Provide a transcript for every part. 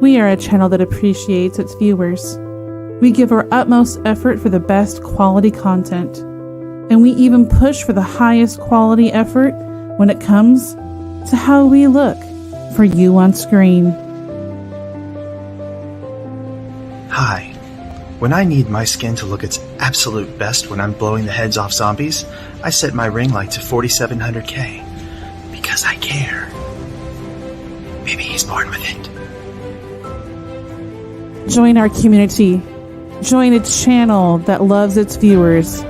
We are a channel that appreciates its viewers. We give our utmost effort for the best quality content, and we even push for the highest quality effort when it comes to how we look for you on screen. Hi. When I need my skin to look its absolute best when I'm blowing the heads off zombies, I set my ring light to 4700K. Because I care. Maybe he's born with it. Join our community. Join a channel that loves its viewers.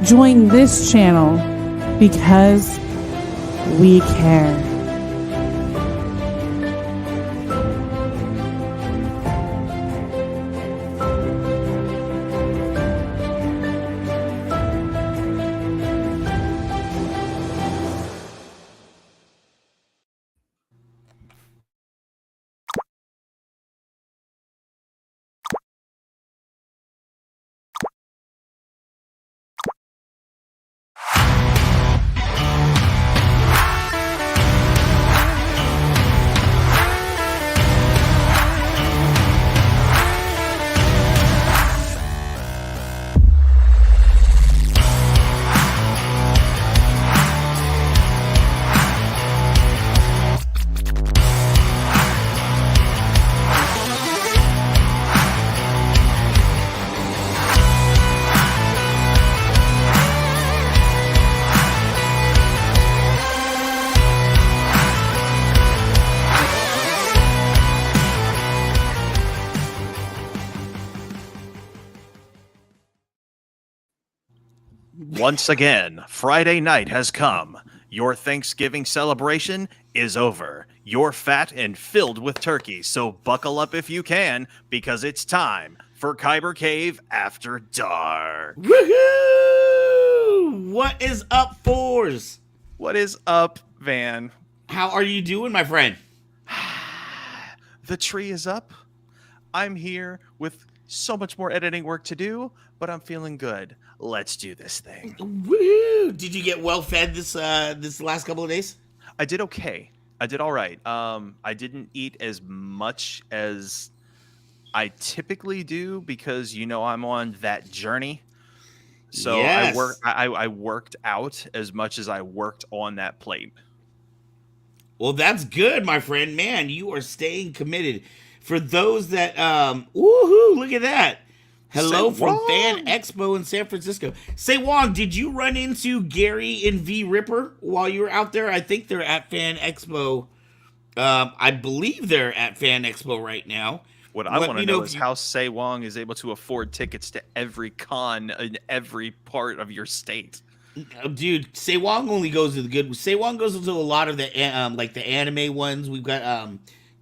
Join this channel because we care. Once again, Friday night has come. Your Thanksgiving celebration is over. You're fat and filled with turkey, so buckle up if you can, because it's time for Kyber Cave After Dark. Woohoo! What is up, fours? What is up, Van? How are you doing, my friend? The tree is up. I'm here with so much more editing work to do, but I'm feeling good. Let's do this thing. Woo! Did you get well fed this last couple of days? I did okay. I did all right. I didn't eat as much as I typically do because I'm on that journey. So yes. I worked out as much as I worked on that plate. Well, that's good, my friend. Man, you are staying committed. For those that woohoo, look at that. Hello from Fan Expo in San Francisco. Say, Wong, did you run into Gary and V Ripper while you were out there? I think they're at Fan Expo. I believe they're at Fan Expo right now. What I want to know is how Say Wong is able to afford tickets to every con in every part of your state. Dude, Say Wong only goes to the good. Say Wong goes to a lot of the like the anime ones. We've got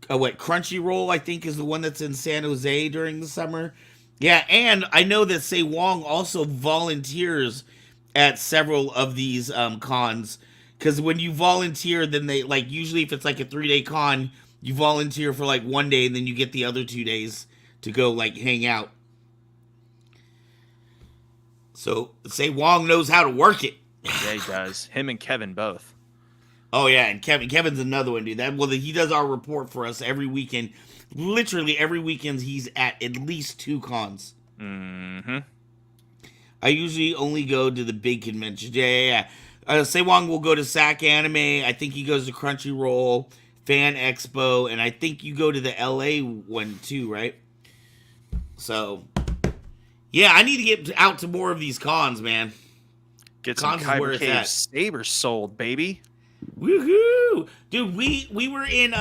Crunchyroll, I think, is the one that's in San Jose during the summer. Yeah, and I know that Say Wong also volunteers at several of these cons, because when you volunteer, then they usually if it's like a 3-day con, you volunteer for like 1 day, and then you get the other 2 days to go hang out. So Say Wong knows how to work it. Yeah, he does. Him and Kevin both. Oh yeah, and Kevin's another one, dude. He does our report for us every weekend. Literally every weekend he's at least 2 cons. Mm-hmm. I usually only go to the big conventions. Yeah. Say Wong will go to SAC Anime. I think he goes to Crunchyroll, Fan Expo, and I think you go to the LA one too, right? So, yeah, I need to get out to more of these cons, man. Get some Kyber Cave Saber sold, baby. Woohoo! Dude, we were in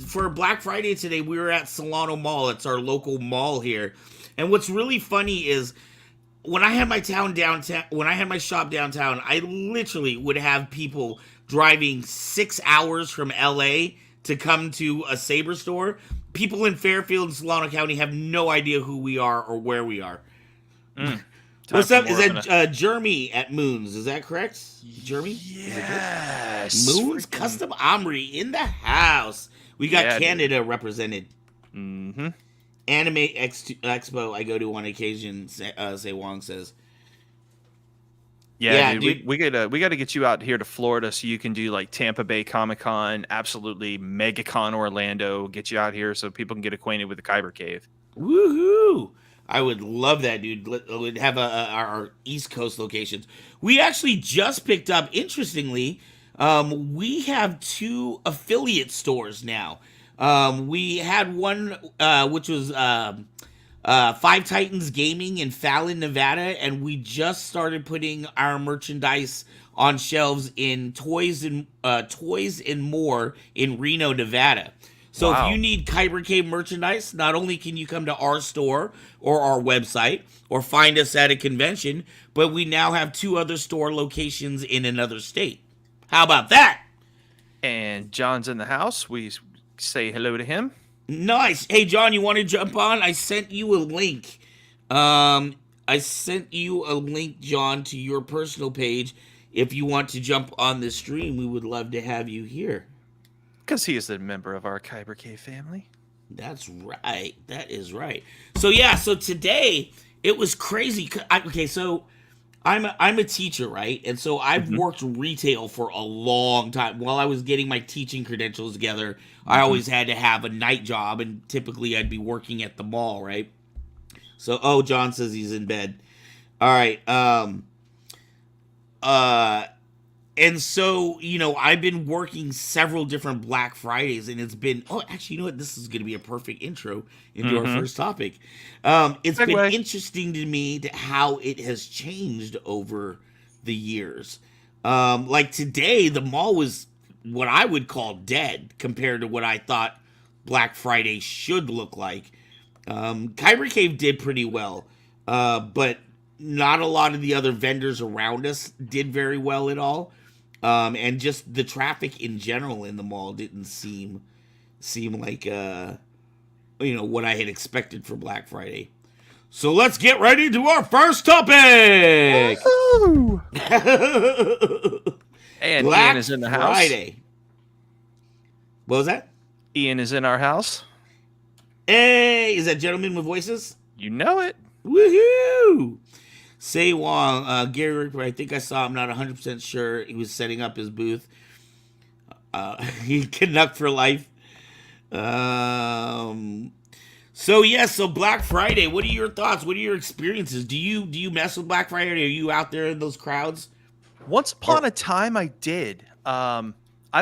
for Black Friday today. We were at Solano Mall. It's our local mall here. And what's really funny is when I had my shop downtown, I literally would have people driving 6 hours from LA to come to a Saber store. People in Fairfield and Solano County have no idea who we are or where we are. What's up? Is that Jeremy at Moons? Is that correct? Jeremy? Yes. Moons Custom Omri in the house. We got Canada represented. Mm-hmm. Anime Expo I go to on occasion, Say Wong says. Yeah, dude, dude. we gotta get you out here to Florida so you can do like Tampa Bay Comic Con, absolutely MegaCon Orlando. Get you out here so people can get acquainted with the Kyber Cave. Woohoo! I would love that, dude. We'd have our East Coast locations. We actually just picked up, interestingly, we have 2 affiliate stores now. We had one, which was Five Titans Gaming in Fallon, Nevada, and we just started putting our merchandise on shelves in Toys and More in Reno, Nevada. So if Wow. you need Kyber Cave merchandise, not only can you come to our store or our website or find us at a convention, but we now have 2 other store locations in another state. How about that? And John's in the house. We say hello to him. Nice. Hey, John, you want to jump on? I sent you a link. I sent you a link, John, to your personal page. If you want to jump on the stream, we would love to have you here. Because he is a member of our Kyber Cave family. That's right. That is right. So yeah, so today it was crazy. Okay, so I'm a teacher, right? And so I've worked retail for a long time. While I was getting my teaching credentials together, I always had to have a night job, and typically I'd be working at the mall, right? So, oh, John says he's in bed. All right. And so, I've been working several different Black Fridays, and it's been, actually, you know what? This is going to be a perfect intro into our first topic. It's been Segue. interesting to me how it has changed over the years. Like today, the mall was what I would call dead compared to what I thought Black Friday should look like. Kyber Cave did pretty well, but not a lot of the other vendors around us did very well at all. And just the traffic in general in the mall didn't seem like what I had expected for Black Friday. So let's get ready to our first topic. And Black Ian is in the house. Friday. What was that? Ian is in our house. Hey, is that Gentleman with Voices? You know it. Woohoo! Say Wong, Gary Rick, I think I saw him, not 100% sure. He was setting up his booth. He Canuck for life. So Black Friday, what are your thoughts? What are your experiences? Do you mess with Black Friday? Are you out there in those crowds? Once upon a time, I did. I've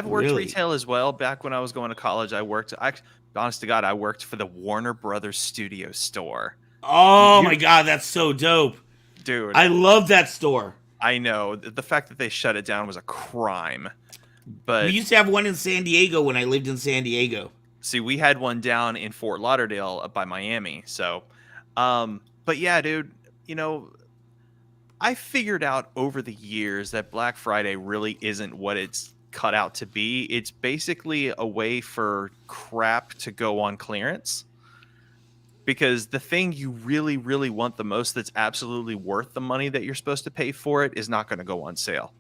worked Really? retail as well. Back when I was going to college, honest to God, I worked for the Warner Brothers Studio store. Oh my God, that's so dope. Dude, I love that store. I know. The fact that they shut it down was a crime. But We used to have one in San Diego when I lived in San Diego. see, we had one down in Fort Lauderdale up by Miami. So, but yeah, dude, I figured out over the years that Black Friday really isn't what it's cut out to be. It's basically a way for crap to go on clearance. Because the thing you really, really want the most that's absolutely worth the money that you're supposed to pay for it is not going to go on sale.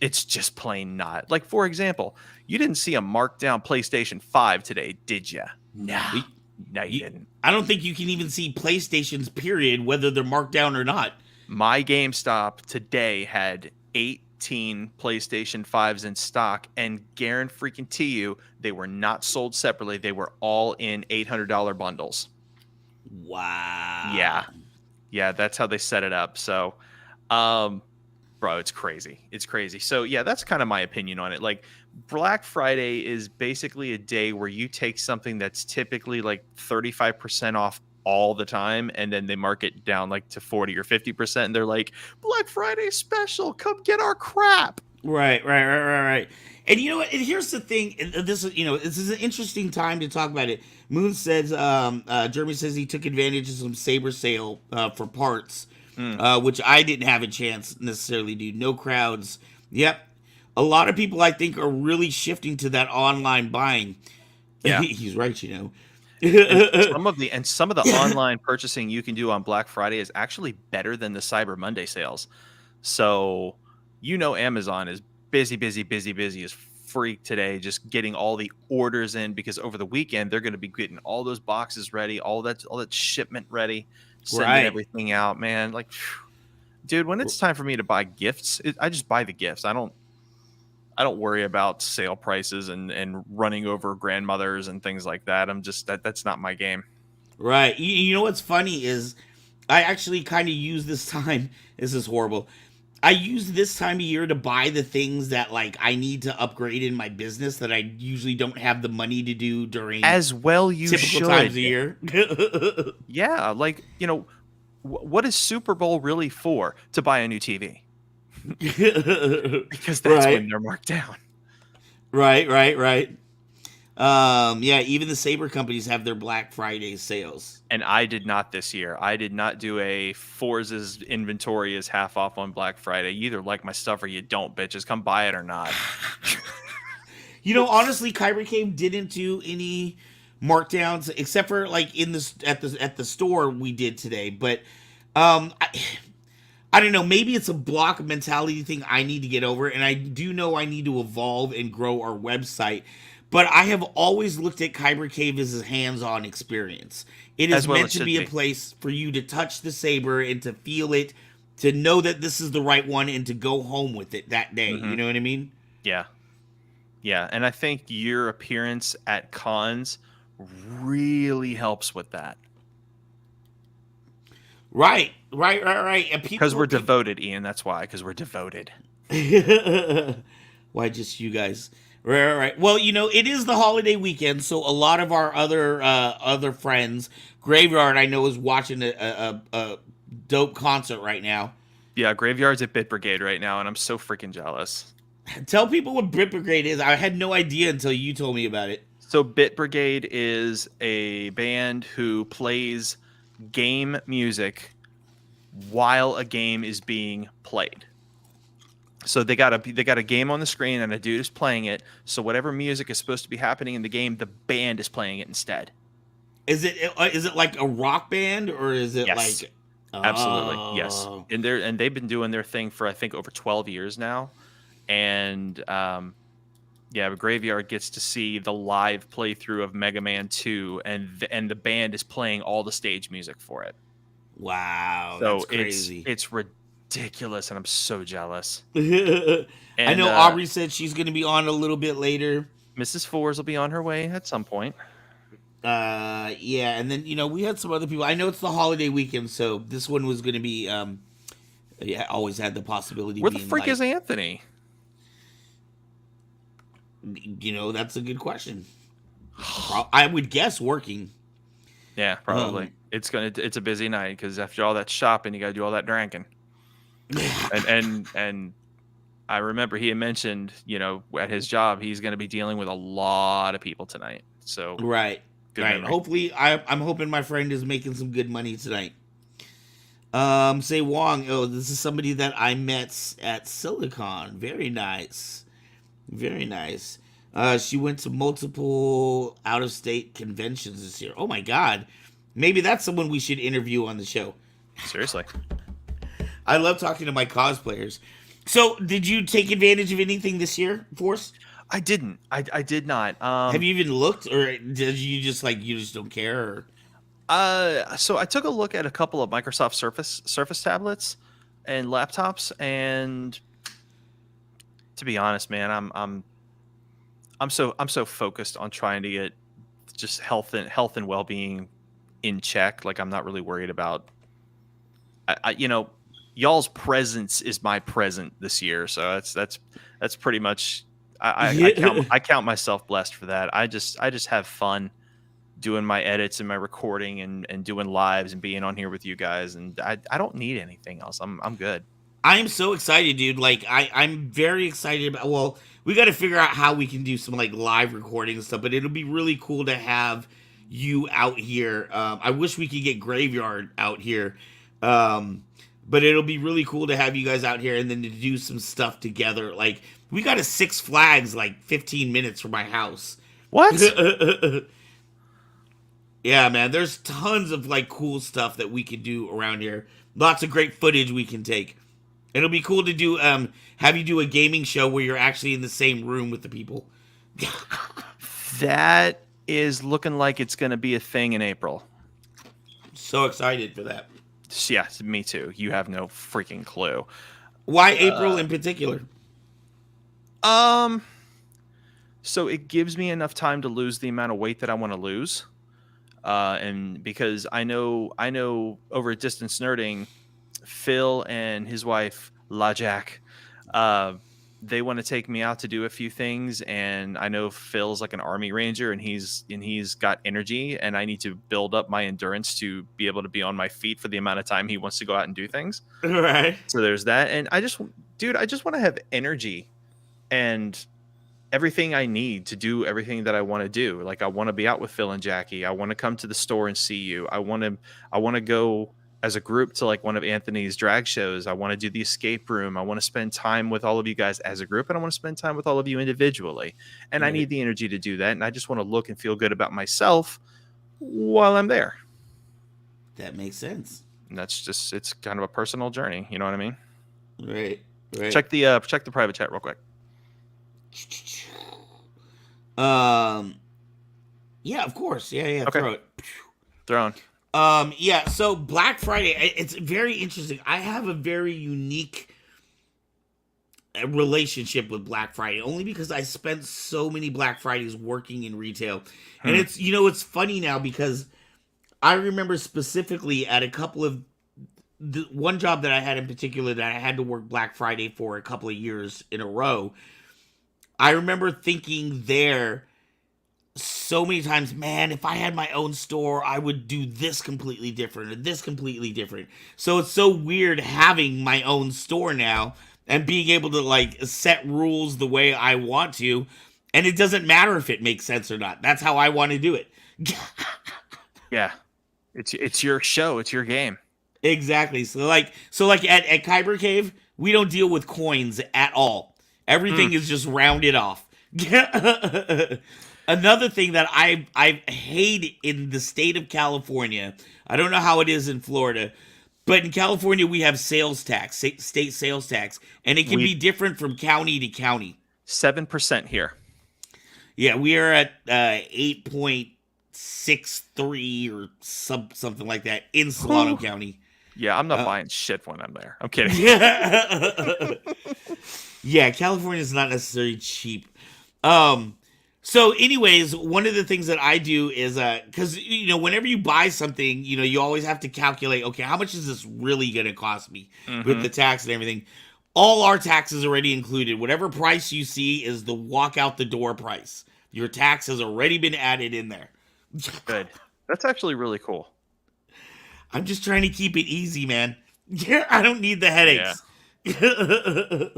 It's just plain not. Like, for example, you didn't see a marked down PlayStation 5 today, did you? No, you didn't. I don't think you can even see PlayStations, period, whether they're marked down or not. My GameStop today had 18 PlayStation 5s in stock, and guarantee you they were not sold separately. They were all in $800 bundles. Wow. Yeah, that's how they set it up. So, bro, it's crazy. It's crazy. So, yeah, that's kind of my opinion on it. Like, Black Friday is basically a day where you take something that's typically like 35% off all the time, and then they mark it down like to 40 or 50%, and they're like, Black Friday special, come get our crap. Right. And you know what? And here's the thing. This is an interesting time to talk about it. Moon says, Jeremy says he took advantage of some Saber sale for parts, which I didn't have a chance necessarily to do. No crowds. Yep. A lot of people, I think, are really shifting to that online buying. Yeah. He's right, And some of the online purchasing you can do on Black Friday is actually better than the Cyber Monday sales. So, Amazon is busy as freak today, just getting all the orders in, because over the weekend they're going to be getting all those boxes ready, all that shipment ready, sending everything out, man. Like, Dude, when it's time for me to buy gifts, I just buy the gifts. I don't worry about sale prices and running over grandmothers and things like that. I'm just that's not my game. Right. You know what's funny is I actually kind of use this time. This is horrible. I use this time of year to buy the things that like I need to upgrade in my business that I usually don't have the money to do during As well, you typical should. times of year. Yeah, like what is Super Bowl really for? To buy a new TV, because that's Right. when they're marked down. Right. Yeah, even the Saber companies have their Black Friday sales. And I did not this year. I did not do a Forza's inventory is half off on Black Friday. You either like my stuff or you don't, bitches. Come buy it or not. Honestly, Kyber Cave didn't do any markdowns except for like in the at the store we did today. But I don't know. Maybe it's a block mentality thing I need to get over, and I do know I need to evolve and grow our website. But I have always looked at Kyber Cave as a hands-on experience. It is meant to be a place for you to touch the saber and to feel it, to know that this is the right one, and to go home with it that day. Mm-hmm. You know what I mean? Yeah. Yeah, and I think your appearance at cons really helps with that. Right. Because we're devoted, Ian. That's why. Because we're devoted. Why just you guys? Right. Well, it is the holiday weekend, so a lot of our other friends, Graveyard, I know, is watching a dope concert right now. Yeah, Graveyard's at Bit Brigade right now, and I'm so freaking jealous. Tell people what Bit Brigade is. I had no idea until you told me about it. So Bit Brigade is a band who plays game music while a game is being played. So they got a game on the screen and a dude is playing it. So whatever music is supposed to be happening in the game, the band is playing it instead. Is it like a rock band, or is it Yes. like Absolutely, yes. And they've been doing their thing for I think over 12 years now. And Graveyard gets to see the live playthrough of Mega Man 2, and the band is playing all the stage music for it. Wow, So that's crazy. It's ridiculous, and I'm so jealous. I And, know Aubrey said she's going to be on a little bit later. Mrs. Fours will be on her way at some point. Yeah, and then we had some other people. I know it's the holiday weekend, so this one was going to be always had the possibility. Where the freak is Anthony? That's a good question. I would guess working. Yeah, probably. It's a busy night because after all that shopping, you got to do all that drinking. and I remember he had mentioned, at his job, he's going to be dealing with a lot of people tonight. So right. Memory. Hopefully, I'm hoping my friend is making some good money tonight. Say Wong. Oh, this is somebody that I met at Silicon. Very nice. Very nice. She went to multiple out-of-state conventions this year. Oh my God. Maybe that's someone we should interview on the show. Seriously. I love talking to my cosplayers. So, did you take advantage of anything this year, Force? I didn't. I did not. Have you even looked, or did you just you just don't care? Or? So I took a look at a couple of Microsoft Surface tablets and laptops, and to be honest, man, I'm so focused on trying to get just health and well-being in check. Like I'm not really worried about. Y'all's presence is my present this year, so that's pretty much. I count myself blessed for that. I just have fun doing my edits and my recording and doing lives and being on here with you guys, and I don't need anything else. I'm good. I'm so excited, dude. I'm very excited about. Well, we got to figure out how we can do some live recording and stuff, but it'll be really cool to have you out here. I wish we could get Graveyard out here. But it'll be really cool to have you guys out here and then to do some stuff together. We got a Six Flags 15 minutes from my house. What? Yeah, man. There's tons of cool stuff that we can do around here. Lots of great footage we can take. It'll be cool to do have you do a gaming show where you're actually in the same room with the people. That is looking like it's going to be a thing in April. So excited for that. Yeah, me too. You have no freaking clue. Why April in particular? So it gives me enough time to lose the amount of weight that I want to lose. And because I know over at Distance Nerding, Phil and his wife La Jack, they want to take me out to do a few things, and I know Phil's like an army ranger, and he's got energy, and I need to build up my endurance to be able to be on my feet for the amount of time he wants to go out and do things. Right. So there's that, and I just want to have energy and everything I need to do everything that I want to do. Like, I want to be out with Phil and Jackie. I want to come to the store and see you. I want to go as a group to like one of Anthony's drag shows. I want to do the escape room. I want to spend time with all of you guys as a group, and I want to spend time with all of you individually. And I need the energy to do that. And I just want to look and feel good about myself while I'm there. That makes sense. And that's just, it's kind of a personal journey. You know what I mean? Right. Check the private chat real quick. Yeah, of course. Yeah. Okay. Throw it. Yeah, so Black Friday, it's very interesting. I have a very unique relationship with Black Friday, only because I spent so many Black Fridays working in retail. And it's, it's funny now because I remember specifically at a couple of the one job that I had in particular that I had to work Black Friday for a couple of years in a row. I remember thinking there so many times, man, if I had my own store, I would do this completely different or this completely different. So it's so weird having my own store now and being able to like set rules the way I want to. And it doesn't matter if it makes sense or not. That's how I want to do it. Yeah. It's your show. It's your game. Exactly. So like at Kyber Cave, we don't deal with coins at all. Everything is just rounded off. Another thing that I hate in the state of California, I don't know how it is in Florida, but in California we have sales tax, state sales tax, and it can be different from county to county. 7% here. Yeah, we are at 8.63 or something like that in Solano County. Yeah, I'm not buying shit when I'm there. I'm kidding. Yeah, California is not necessarily cheap. So anyways, one of the things that I do is, cause whenever you buy something, you always have to calculate, okay, how much is this really going to cost me with the tax and everything? All our taxes already included. Whatever price you see is the walk out the door price. Your tax has already been added in there. Good. That's actually really cool. I'm just trying to keep it easy, man. I don't need the headaches. Yeah.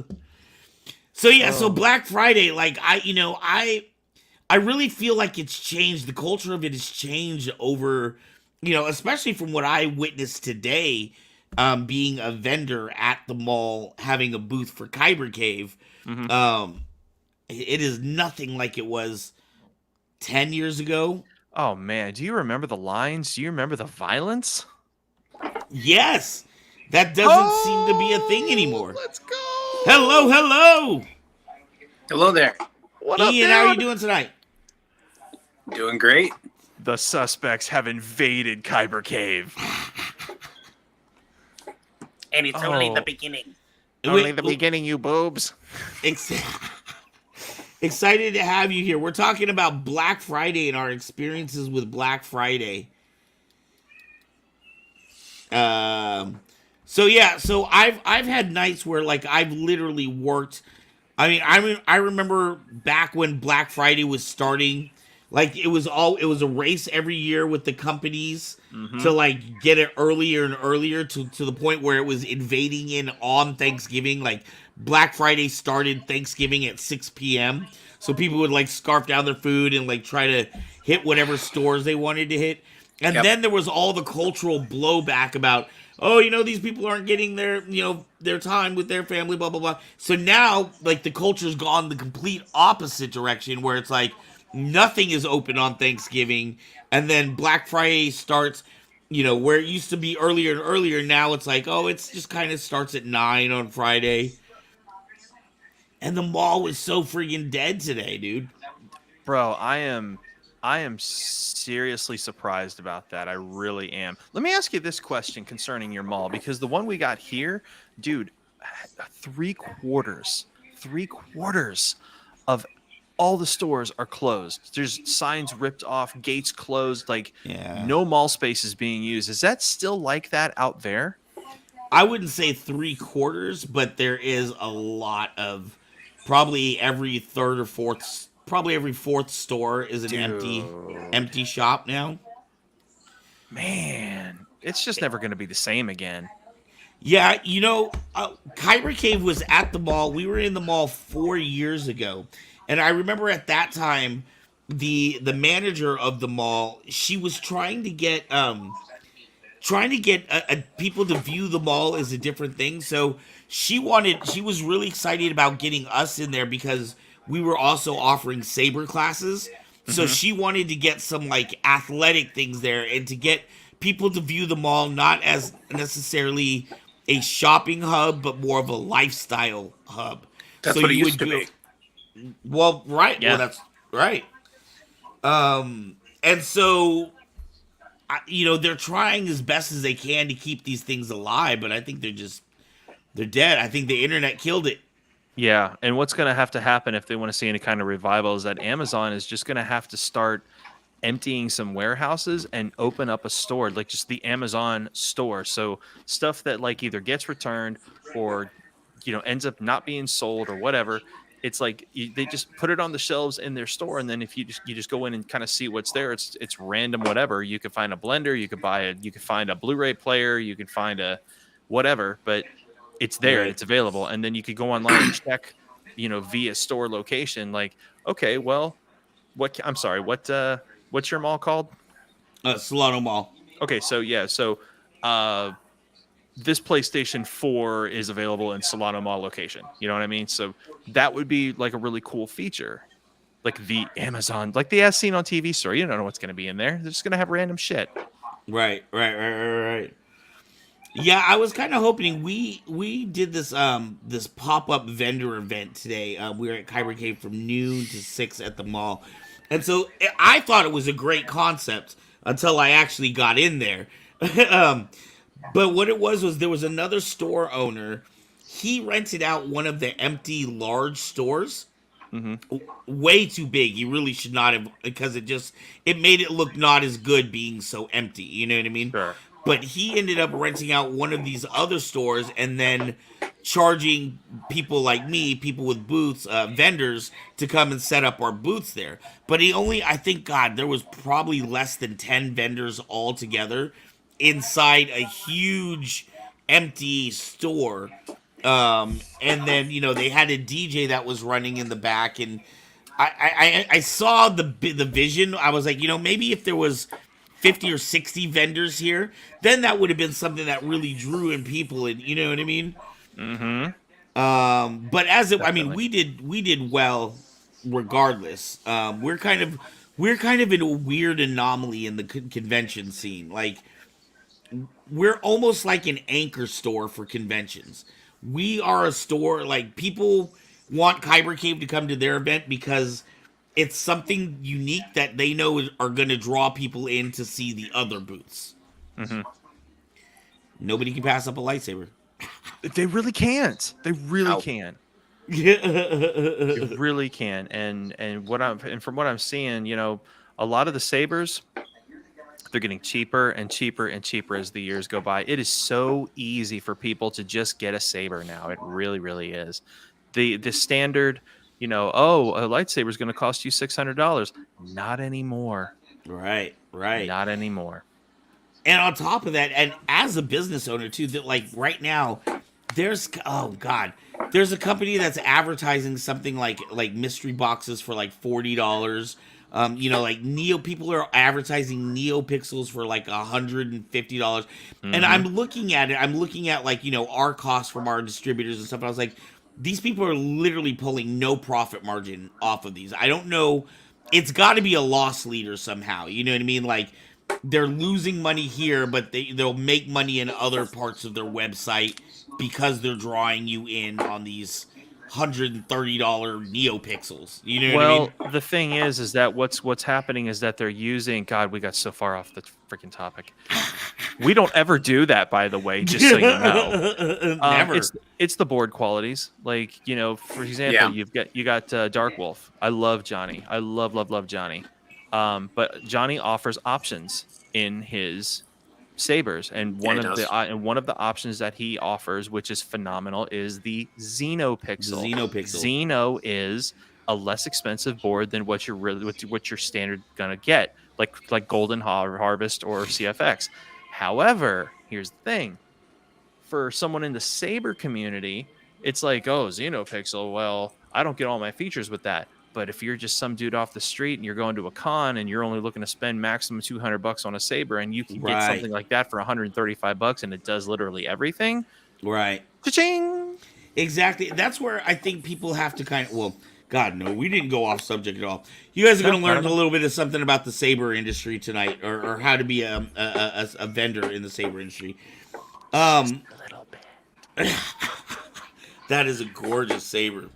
So Black Friday, like I really feel like it's changed. The culture of it has changed over, especially from what I witnessed today, being a vendor at the mall, having a booth for Kyber Cave. It is nothing like it was 10 years ago. Oh man, do you remember the lines? Do you remember the violence? Yes. That doesn't seem to be a thing anymore. Let's go. Hello. Hello there. What up, Ian, dude? how are you doing tonight? Doing great. The suspects have invaded Kyber Cave. And it's only the beginning. Only the beginning, you boobs. Excited to have you here. We're talking about Black Friday and our experiences with Black Friday. So I've had nights where like I've literally worked. I mean, I remember back when Black Friday was starting, like it was a race every year with the companies to like get it earlier and earlier to the point where it was invading in on Thanksgiving. Like Black Friday started Thanksgiving at 6 p.m. So people would like scarf down their food and like try to hit whatever stores they wanted to hit. And then there was all the cultural blowback about, oh, these people aren't getting their, their time with their family, blah, blah, blah. So now, like, the culture's gone the complete opposite direction where it's like nothing is open on Thanksgiving. And then Black Friday starts, where it used to be earlier and earlier. Now it's like, oh, it's just kind of starts at 9 on Friday. And the mall was so freaking dead today, dude. Bro, I am I am seriously surprised about that. I really am. Let me ask you this question concerning your mall, because the one we got here, dude, three quarters of all the stores are closed. There's signs ripped off, gates closed, like Yeah. no mall space is being used. Is that still like that out there? I wouldn't say 3/4, but there is a lot of probably every third or fourth, probably every fourth store is an Dude, empty shop now. man, it's just never going to be the same again. Yeah, Kyber Cave was at the mall. We were in the mall 4 years ago, and I remember at that time, the manager of the mall, she was trying to get people to view the mall as a different thing. So she was really excited about getting us in there because we were also offering saber classes. So Hmm. she wanted to get some like athletic things there and to get people to view the mall not as necessarily a shopping hub, but more of a lifestyle hub. That's So what it you used would to do be. well, right. Well, Yeah. that's right. And so they're trying as best as they can to keep these things alive, but I think they're dead. I think the internet killed it. Yeah, and what's going to have to happen if they want to see any kind of revival is that Amazon is just going to have to start emptying some warehouses and open up a store, like just the Amazon store. So stuff that like either gets returned or ends up not being sold or whatever. It's like they just put it on the shelves in their store, and then if you just go in and kind of see what's there, it's random whatever. You could find a blender, you could find a Blu-ray player, you could find a whatever, but it's there and Right. it's available. And then you could go online and check, via store location. Like, okay, well, I'm sorry, what's your mall called? Solano Mall. Okay, so yeah, so uh, this PlayStation 4 is available in Solano Mall location. You know what I mean? So that would be like a really cool feature. Like the Amazon, like the as seen on TV store. You don't know what's going to be in there. They're just going to have random shit. Right. Yeah, I was kind of hoping we did this pop up vendor event today. We were at Kyber Cave from noon to 6 at the mall, and so I thought it was a great concept until I actually got in there. um, but what it was there was another store owner. He rented out one of the empty large stores. Hmm. Way too big. He really should not have, because it made it look not as good being so empty. You know what I mean? Sure. But he ended up renting out one of these other stores and then charging people like me, people with booths, vendors, to come and set up our booths there. But I think, God, there was probably less than 10 vendors altogether inside a huge empty store. And then they had a DJ that was running in the back, and I saw the vision. I was like, maybe if there was 50 or 60 vendors here, then that would have been something that really drew in people, and you know what I mean. Hmm. But I mean, Definitely. we did well regardless. We're kind of in a weird anomaly in the convention scene. Like, we're almost like an anchor store for conventions. We are a store, like, people want Kyber Cave to come to their event because it's something unique that they know are going to draw people in to see the other booths. Hmm. Nobody can pass up a lightsaber. They really can't. They really Ow. can. Yeah. They really can. And from what I'm seeing, a lot of the sabers, they're getting cheaper and cheaper and cheaper as the years go by. It is so easy for people to just get a saber now. It really, really is. The standard, a lightsaber is going to cost you $600. Not anymore. Right. Not anymore. And on top of that, and as a business owner too, that like right now, there's there's a company that's advertising something like mystery boxes for like $40. Like people are advertising NeoPixels for like $150. And Hmm. I'm looking at it. I'm looking at like our costs from our distributors and stuff. And I was like, these people are literally pulling no profit margin off of these. I don't know. It's got to be a loss leader somehow. You know what I mean? Like, they're losing money here, but they'll make money in other parts of their website because they're drawing you in on these $130 NeoPixels. You know what I mean? Well, the thing is that what's happening is that they're using. God, we got so far off the freaking topic. We don't ever do that, by the way. Just so you know, Never. It's the board qualities. Like, you know, for example, you got Dark Wolf. I love Johnny. I love Johnny. But Johnny offers options in his sabers, and one of the options that he offers, which is phenomenal, is the Xenopixel. Xeno is a less expensive board than what you're standard gonna get, like Golden Harvest or CFX. However, here's the thing: for someone in the Saber community, it's like, oh, Xenopixel. Well, I don't get all my features with that. But if you're just some dude off the street and you're going to a con and you're only looking to spend maximum $200 on a Saber, and you can get something like that for $135 and it does literally everything. Right. Cha-ching! Exactly. That's where I think people have to kind of, well, God, no, we didn't go off subject at all. You guys are going to learn a little bit of something about the Saber industry tonight, or how to be a vendor in the Saber industry. Just a little bit. That is a gorgeous Saber.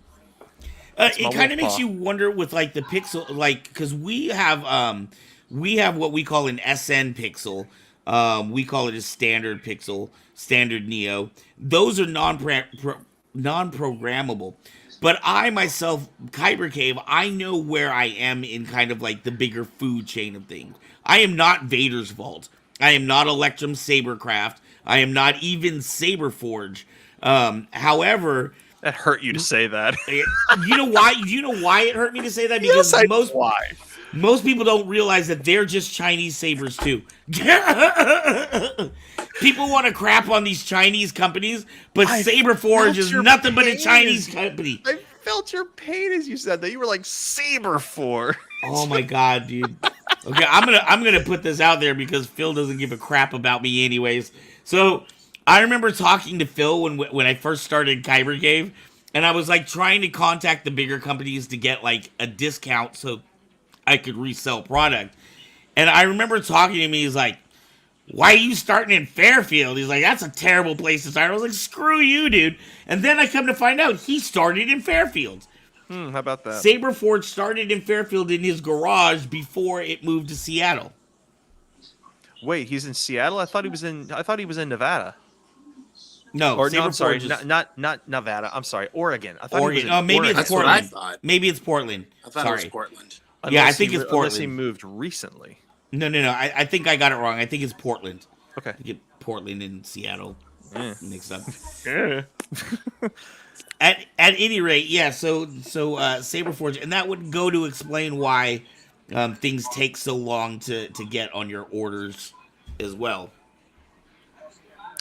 It kind of makes you wonder with like the pixel, like, because we have what we call an SN pixel. We call it a standard pixel, standard Neo. Those are non-programmable. But I myself, Kyber Cave, I know where I am in kind of like the bigger food chain of things. I am not Vader's Vault. I am not Electrum Sabercraft. I am not even Saberforge. However, that hurt you to say that. You know why? You know why it hurt me to say that? Because most people don't realize that they're just Chinese sabers too. People want to crap on these Chinese companies, but Saberforge is nothing but a Chinese company. I felt your pain as you said that. You were like Saberforge. Oh my God, dude. Okay, I'm gonna put this out there because Phil doesn't give a crap about me anyways. So I remember talking to Phil when I first started Kyber Cave, and I was like trying to contact the bigger companies to get like a discount so I could resell product. And I remember talking to him, he's like, why are you starting in Fairfield? He's like, that's a terrible place to start. I was like, screw you, dude. And then I come to find out he started in Fairfield. How about that? Saberforge started in Fairfield in his garage before it moved to Seattle. Wait, he's in Seattle? I thought he was in Nevada. No, or no, I'm sorry, not Nevada. I'm sorry, Oregon. I thought Oregon. He was in maybe Oregon. it's Portland. That's what I thought. Maybe it's Portland. I thought it was Portland. Yeah, I think it's Portland. Unless he moved recently. No. I think I got it wrong. I think it's Portland. Okay. You get Portland and Seattle mixed up. Yeah. At any rate, yeah. So Saberforge, and that would go to explain why things take so long to get on your orders as well.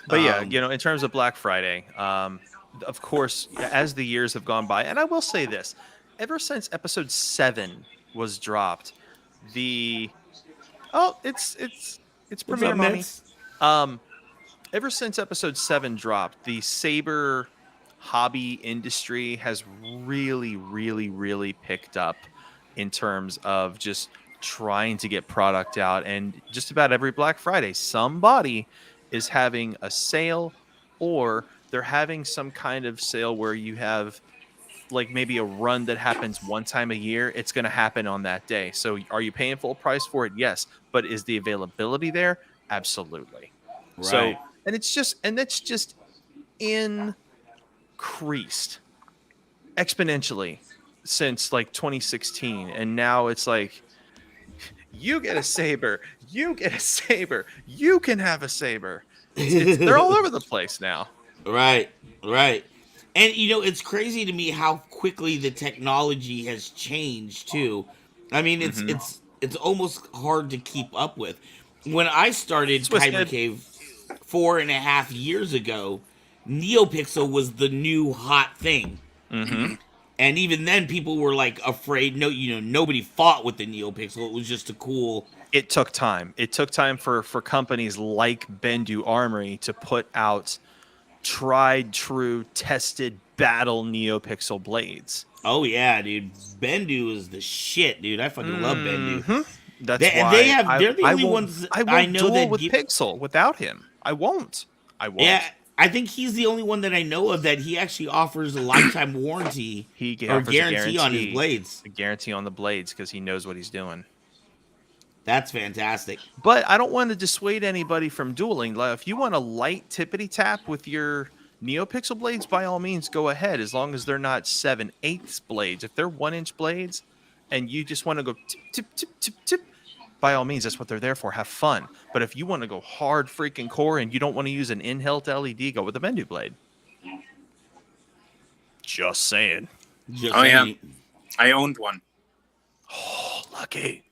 But yeah, in terms of Black Friday, of course, as the years have gone by, and I will say this, ever since episode 7 was dropped, it's premiere money. Ever since episode 7 dropped, the Saber hobby industry has really, really, really picked up in terms of just trying to get product out. And just about every Black Friday, somebody is having a sale, or they're having some kind of sale where you have like maybe a run that happens one time a year. It's going to happen on that day. So are you paying full price for it? Yes. But is the availability there? Absolutely. Right. So, and it's just increased exponentially since like 2016. And now it's like, you get a Saber, you get a Saber, you can have a Saber. They're all over the place now. Right. And it's crazy to me how quickly the technology has changed too. I mean, it's almost hard to keep up with. When I started Kyber Cave 4.5 years ago, NeoPixel was the new hot thing. Mm-hmm. And even then, people were like afraid. Nobody fought with the NeoPixel. It was just a cool. It took time. It took time for companies like Bendu Armory to put out tried, true, tested battle NeoPixel blades. Oh yeah, dude. Bendu is the shit, dude. I fucking love Bendu. That's why they're the only ones I know that with Pixel without him. I won't. Yeah, I think he's the only one that I know of that he actually offers a lifetime warranty or offers guarantee on his blades. a guarantee on the blades because he knows what he's doing. That's fantastic. But I don't want to dissuade anybody from dueling. Like, if you want a light tippity tap with your NeoPixel blades, by all means, go ahead. As long as they're not 7/8 blades. If they're 1-inch blades, and you just want to go tip tip tip tip tip, by all means, that's what they're there for. Have fun. But if you want to go hard freaking core and you don't want to use an in-hilt LED, go with a Bendu blade. Just saying. Yeah, I owned one. Oh, lucky.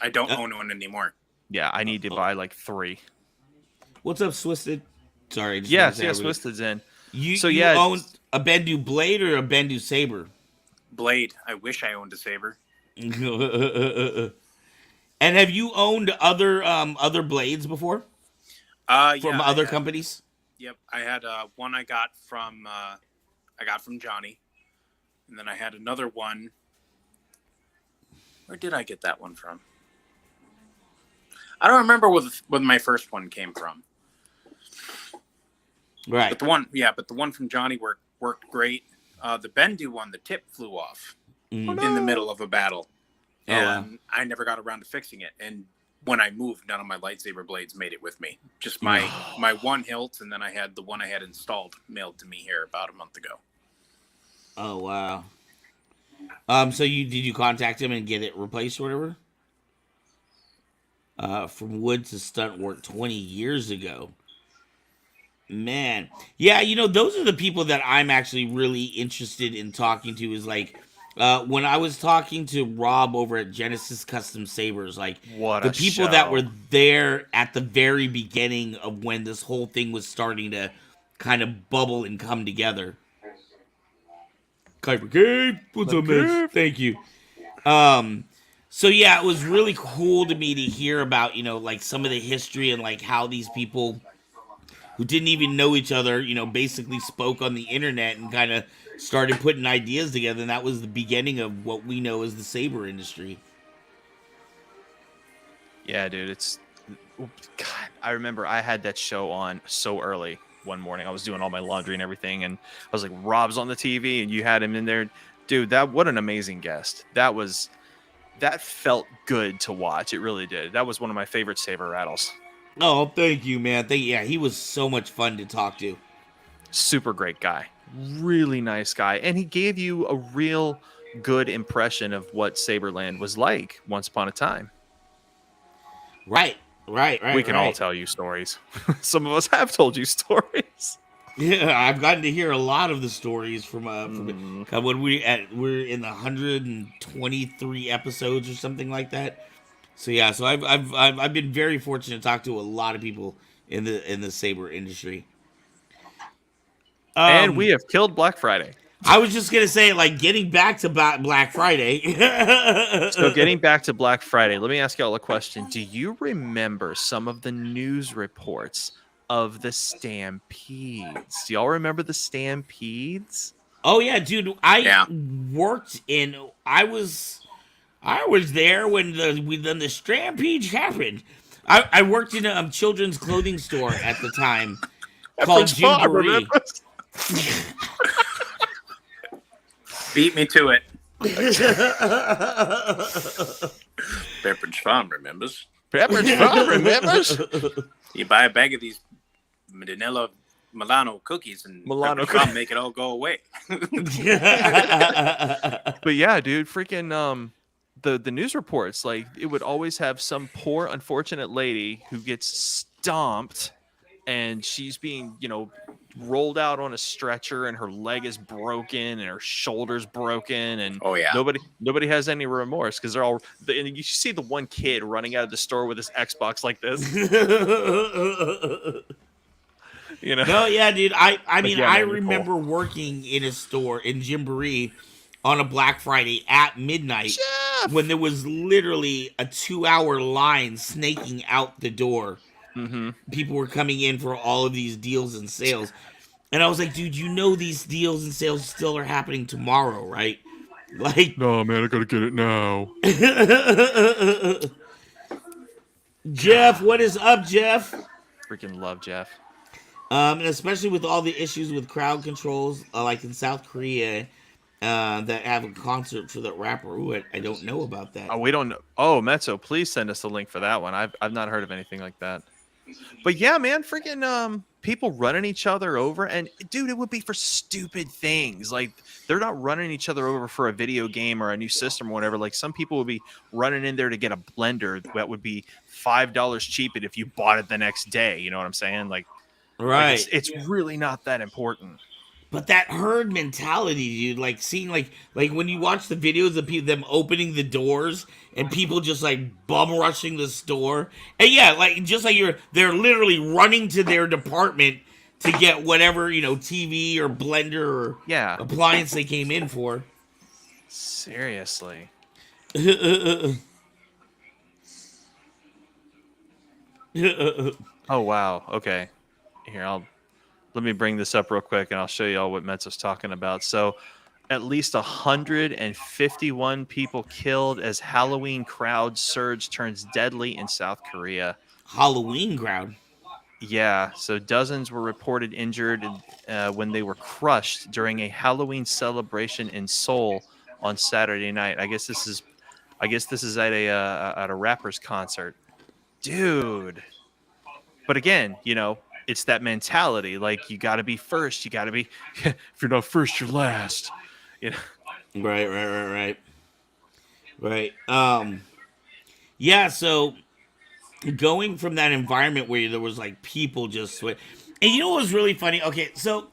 I don't own one anymore. Yeah, I need to buy like 3. What's up, Swisted? Sorry. Yes, Swisted's in. You own a Bendu blade or a Bendu saber? Blade. I wish I owned a saber. And have you owned other blades before? From other companies? Yep, I had one I got from Johnny, and then I had another one. Where did I get that one from? I don't remember where my first one came from. Right. But the one from Johnny worked great. The Bendu one, the tip flew off in the middle of a battle, and I never got around to fixing it. And when I moved, none of my lightsaber blades made it with me. Just my one hilt, and then I had the one I had installed mailed to me here about a month ago. Oh wow. So did you contact him and get it replaced or whatever? From wood to stunt work 20 years ago. Man. Yeah, those are the people that I'm actually really interested in talking to is like, when I was talking to Rob over at Genesis Custom Sabers, like the people that were there at the very beginning of when this whole thing was starting to kind of bubble and come together. Kyber Cave, what's up, man? Thank you. So yeah, it was really cool to me to hear about, like some of the history and like how these people who didn't even know each other, basically spoke on the internet and kind of started putting ideas together. And that was the beginning of what we know as the saber industry. Yeah, dude, God, I remember I had that show on so early one morning. I was doing all my laundry and everything, and I was like, Rob's on the TV, and you had him in there. Dude, what an amazing guest. That felt good to watch. It really did. That was one of my favorite Saber Rattles. Oh, thank you, man. Yeah, he was so much fun to talk to. Super great guy. Really nice guy. And he gave you a real good impression of what Saberland was like once upon a time. Right. We can all tell you stories. Some of us have told you stories. Yeah, I've gotten to hear a lot of the stories from when we're in the 123 episodes or something like that. So yeah, so I've been very fortunate to talk to a lot of people in the saber industry. And we have killed Black Friday. I was just gonna say, like, getting back to Black Friday. So getting back to Black Friday, let me ask y'all a question. Do you remember some of the news reports of the Stampedes? Do y'all remember the Stampedes? Oh yeah, dude. I was there when the Stampede happened. I worked in a children's clothing store at the time called Jamboree. Beat me to it. Pepperidge Farm remembers. Pepperidge Farm remembers. You buy a bag of these Milano cookies and Pepperidge Farm make it all go away. But yeah, dude, freaking the news reports, like, it would always have some poor unfortunate lady who gets stomped and she's being, rolled out on a stretcher and her leg is broken and her shoulder's broken, and nobody has any remorse because they're all, and you see the one kid running out of the store with his Xbox like this. No, yeah, dude. I mean, I remember working in a store in Jamboree on a Black Friday at midnight when there was literally a 2-hour line snaking out the door. Mm-hmm. People were coming in for all of these deals and sales. And I was like, dude, these deals and sales still are happening tomorrow, right? Like, no, man, I gotta get it now. Jeff, what is up, Jeff? Freaking love Jeff. And especially with all the issues with crowd controls, like in South Korea, that have a concert for that rapper. Ooh, I don't know about that. Oh, we don't know. Oh, Mezzo, please send us a link for that one. I've not heard of anything like that. But yeah, man, freaking people running each other over, and dude, it would be for stupid things. Like they're not running each other over for a video game or a new system or whatever. Like some people would be running in there to get a blender that would be $5 cheaper if you bought it the next day. You know what I'm saying? Like Right. it's really not that important. But that herd mentality, dude, like seeing like when you watch the videos of people them opening the doors and people just like bum rushing the store. And yeah, like just like they're literally running to their department to get whatever, TV or blender or Yeah, appliance they came in for. seriously. Oh wow. Okay. Here, let me bring this up real quick and I'll show you all what Metz was talking about. So at least 151 people killed as Halloween crowd surge turns deadly in South Korea. Halloween crowd. Yeah, so dozens were reported injured when they were crushed during a Halloween celebration in Seoul on Saturday night. I guess this is at a rapper's concert, dude. But again, it's that mentality. Like you got to be first. You got to be. If you're not first, you're last. You know. Right. Yeah. So going from that environment where there was like people just and you know what was really funny? Okay, so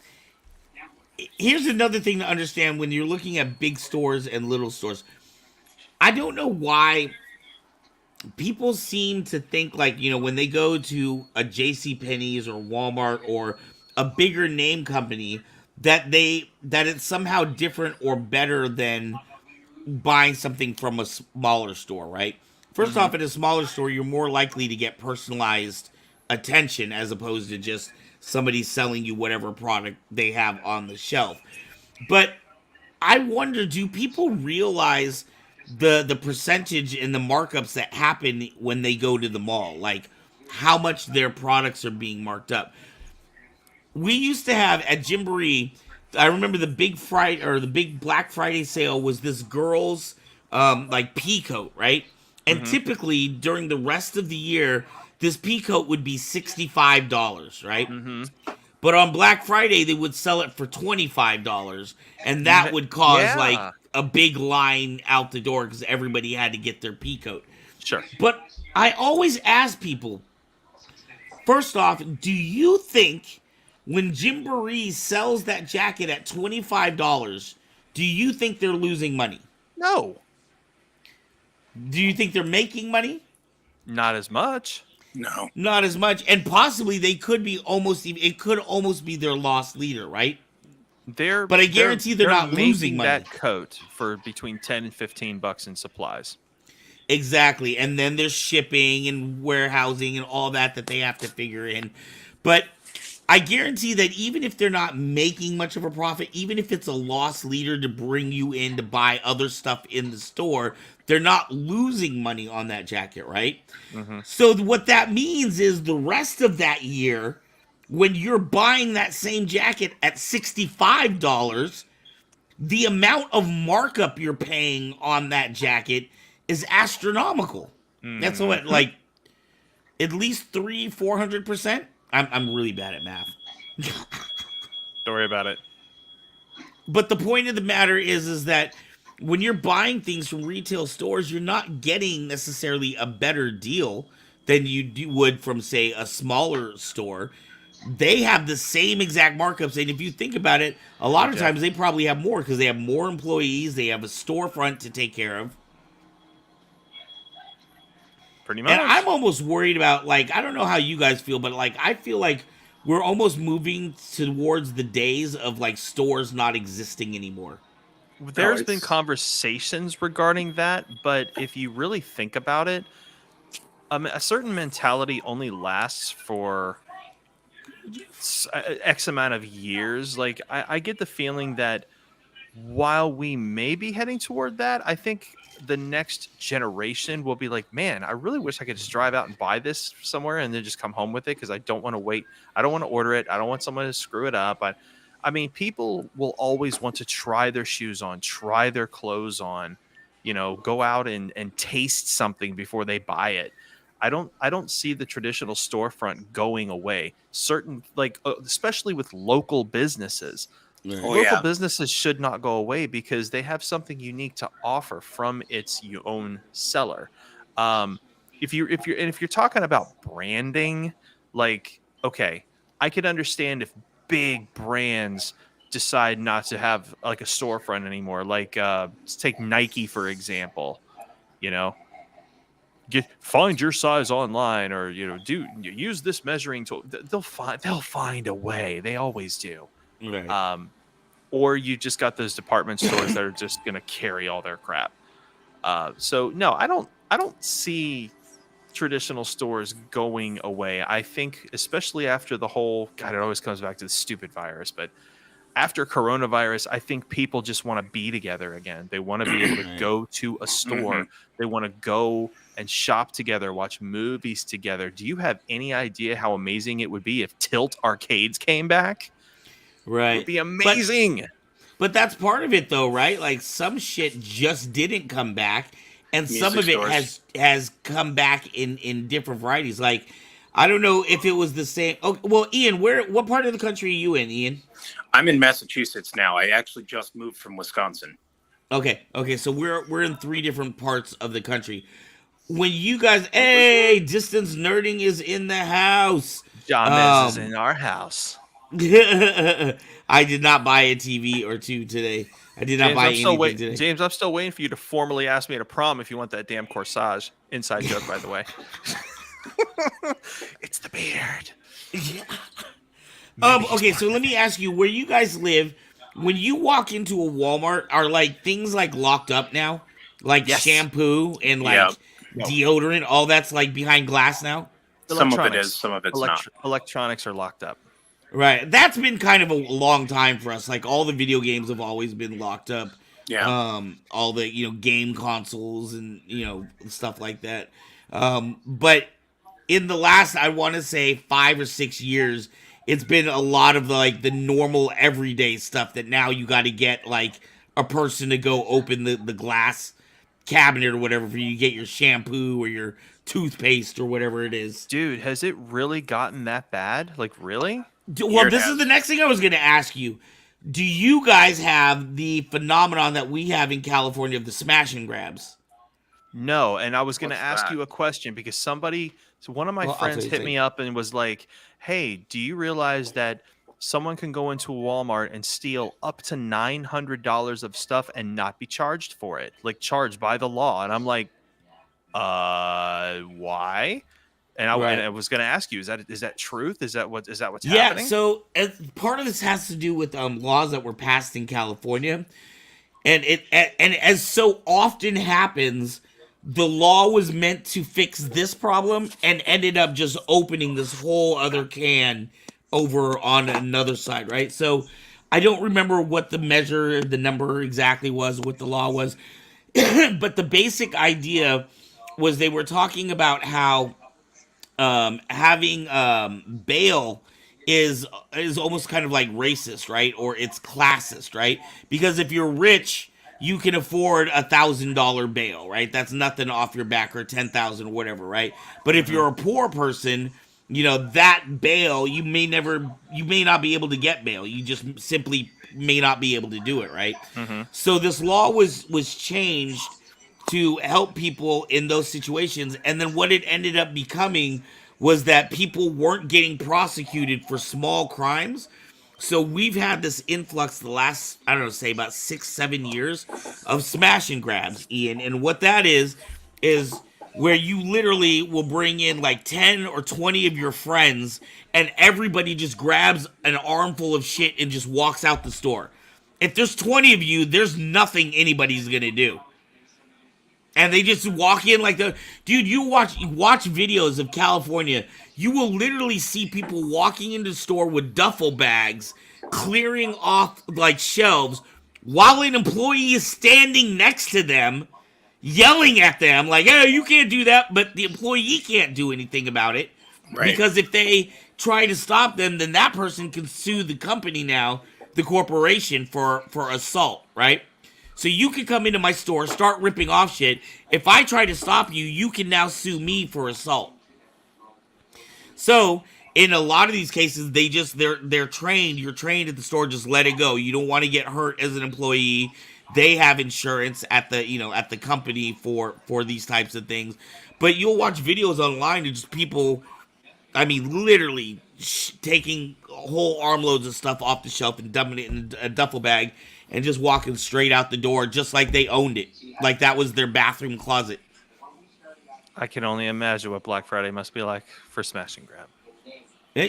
here's another thing to understand when you're looking at big stores and little stores. I don't know why people seem to think like, when they go to a JC Penney's or Walmart or a bigger name company that it's somehow different or better than buying something from a smaller store, right? First off, in a smaller store, you're more likely to get personalized attention as opposed to just somebody selling you whatever product they have on the shelf. But I wonder, do people realize the percentage and the markups that happen when they go to the mall? Like how much their products are being marked up. We used to have at Gymboree, I remember the big Black Friday sale was this girl's like pea coat, right? And typically during the rest of the year, this pea coat would be $65, right? But on Black Friday, they would sell it for $25, and that would cause like a big line out the door because everybody had to get their pea coat. Sure. But I always ask people, first off, do you think when Gymboree sells that jacket at $25, do you think they're losing money? No. Do you think they're making money? Not as much. No. Not as much. And possibly it could almost be their lost leader, right? But I guarantee they're not losing money. That coat for between $10 and $15 in supplies. Exactly. And then there's shipping and warehousing and all that they have to figure in. But I guarantee that even if they're not making much of a profit, even if it's a lost leader to bring you in to buy other stuff in the store, they're not losing money on that jacket, right? So what that means is the rest of that year, when you're buying that same jacket at $65, the amount of markup you're paying on that jacket is astronomical. That's what, like, at least 400%. I'm really bad at math. Don't worry about it. But the point of the matter is that when you're buying things from retail stores, you're not getting necessarily a better deal than you would from, say, a smaller store. They have the same exact markups, and if you think about it, a lot of times they probably have more because they have more employees, they have a storefront to take care of. Pretty much. And I'm almost worried about, like, I don't know how you guys feel, but, like, I feel like we're almost moving towards the days of, like, stores not existing anymore. There's been conversations regarding that, but if you really think about it, a certain mentality only lasts for X amount of years. Like, I get the feeling that while we may be heading toward that, I think the next generation will be like, man, I really wish I could just drive out and buy this somewhere and then just come home with it, because I don't want to wait. I don't want to order it. I don't want someone to screw it up. I mean, people will always want to try their shoes on, try their clothes on, go out and taste something before they buy it. I don't see the traditional storefront going away. Certain, like, especially with local businesses. Local businesses should not go away because they have something unique to offer from its own seller. If you're talking about branding, like, okay, I could understand if big brands decide not to have like a storefront anymore. Like, let's take Nike for example. Find your size online, or use this measuring tool. They'll find a way. They always do. Right. Or you just got those department stores that are just going to carry all their crap. So no, I don't see traditional stores going away. I think, especially after the whole, God, it always comes back to the stupid virus, but after coronavirus, I think people just want to be together again. They want to be able to go to a store. They want to go and shop together, watch movies together. Do you have any idea how amazing it would be if Tilt arcades came back? Right. It would be amazing. But that's part of it, though, right? Like, some shit just didn't come back, and some of it has come back in different varieties. Like, I don't know if it was the same. Oh, well, Ian, what part of the country are you in, Ian? I'm in Massachusetts now. I actually just moved from Wisconsin. Okay, so we're in 3 different parts of the country. When you guys, hey, Distance Nerding is in the house. John is in our house. I did not buy a TV or 2 today. I did not buy anything today. James, I'm still waiting for you to formally ask me at a prom if you want that damn corsage. Inside joke, by the way. It's the beard. Yeah. Okay, so let me ask you, where you guys live, when you walk into a Walmart, are like things like locked up now? Like shampoo and like deodorant, all that's like behind glass now? Some of it is, some of it's not. Electronics are locked up. Right. That's been kind of a long time for us. Like, all the video games have always been locked up. Yeah. All the, game consoles and, stuff like that. But in the last, I want to say 5 or 6 years, it's been a lot of the normal everyday stuff that now you got to get like a person to go open the glass cabinet or whatever for you to get your shampoo or your toothpaste or whatever it is. Dude, has it really gotten that bad? Like, really? Well, this is the next thing I was going to ask you. Do you guys have the phenomenon that we have in California of the smash and grabs? No, and I was going to ask you a question because one of my friends hit me up and was like, hey, do you realize that someone can go into a Walmart and steal up to $900 of stuff and not be charged for it? Like, charged by the law. And I'm like, why? And I was going to ask you, is that truth? Is that what's happening? Yeah, so part of this has to do with laws that were passed in California. And as so often happens, the law was meant to fix this problem and ended up just opening this whole other can over on another side, right? So I don't remember what the number exactly was, what the law was. But the basic idea was they were talking about how having bail is almost kind of like racist, right? Or it's classist, right? Because if you're rich, you can afford $1,000 bail, right? That's nothing off your back, or 10,000 or whatever, right? But if you're a poor person, that bail, you may not be able to get bail. You just simply may not be able to do it, right? Mm-hmm. So this law was changed to help people in those situations. And then what it ended up becoming was that people weren't getting prosecuted for small crimes. So we've had this influx the last, I don't know, say about 6-7 years of smash and grabs, Ian. And what that is where you literally will bring in like 10 or 20 of your friends and everybody just grabs an armful of shit and just walks out the store. If there's 20 of you, there's nothing anybody's going to do. And they just walk in like dude, you watch videos of California, you will literally see people walking into the store with duffel bags, clearing off like shelves, while an employee is standing next to them, yelling at them like, "Hey, you can't do that," but the employee can't do anything about it because if they try to stop them, then that person can sue the company now, the corporation for assault, right? So you can come into my store, start ripping off shit. If I try to stop you, you can now sue me for assault. So in a lot of these cases, they're trained. You're trained at the store. Just let it go. You don't want to get hurt as an employee. They have insurance at the at the company for these types of things. But you'll watch videos online of just people. I mean, literally taking whole armloads of stuff off the shelf and dumping it in a duffel bag and just walking straight out the door, just like they owned it, like that was their bathroom closet. I can only imagine what Black Friday must be like for smash and grab.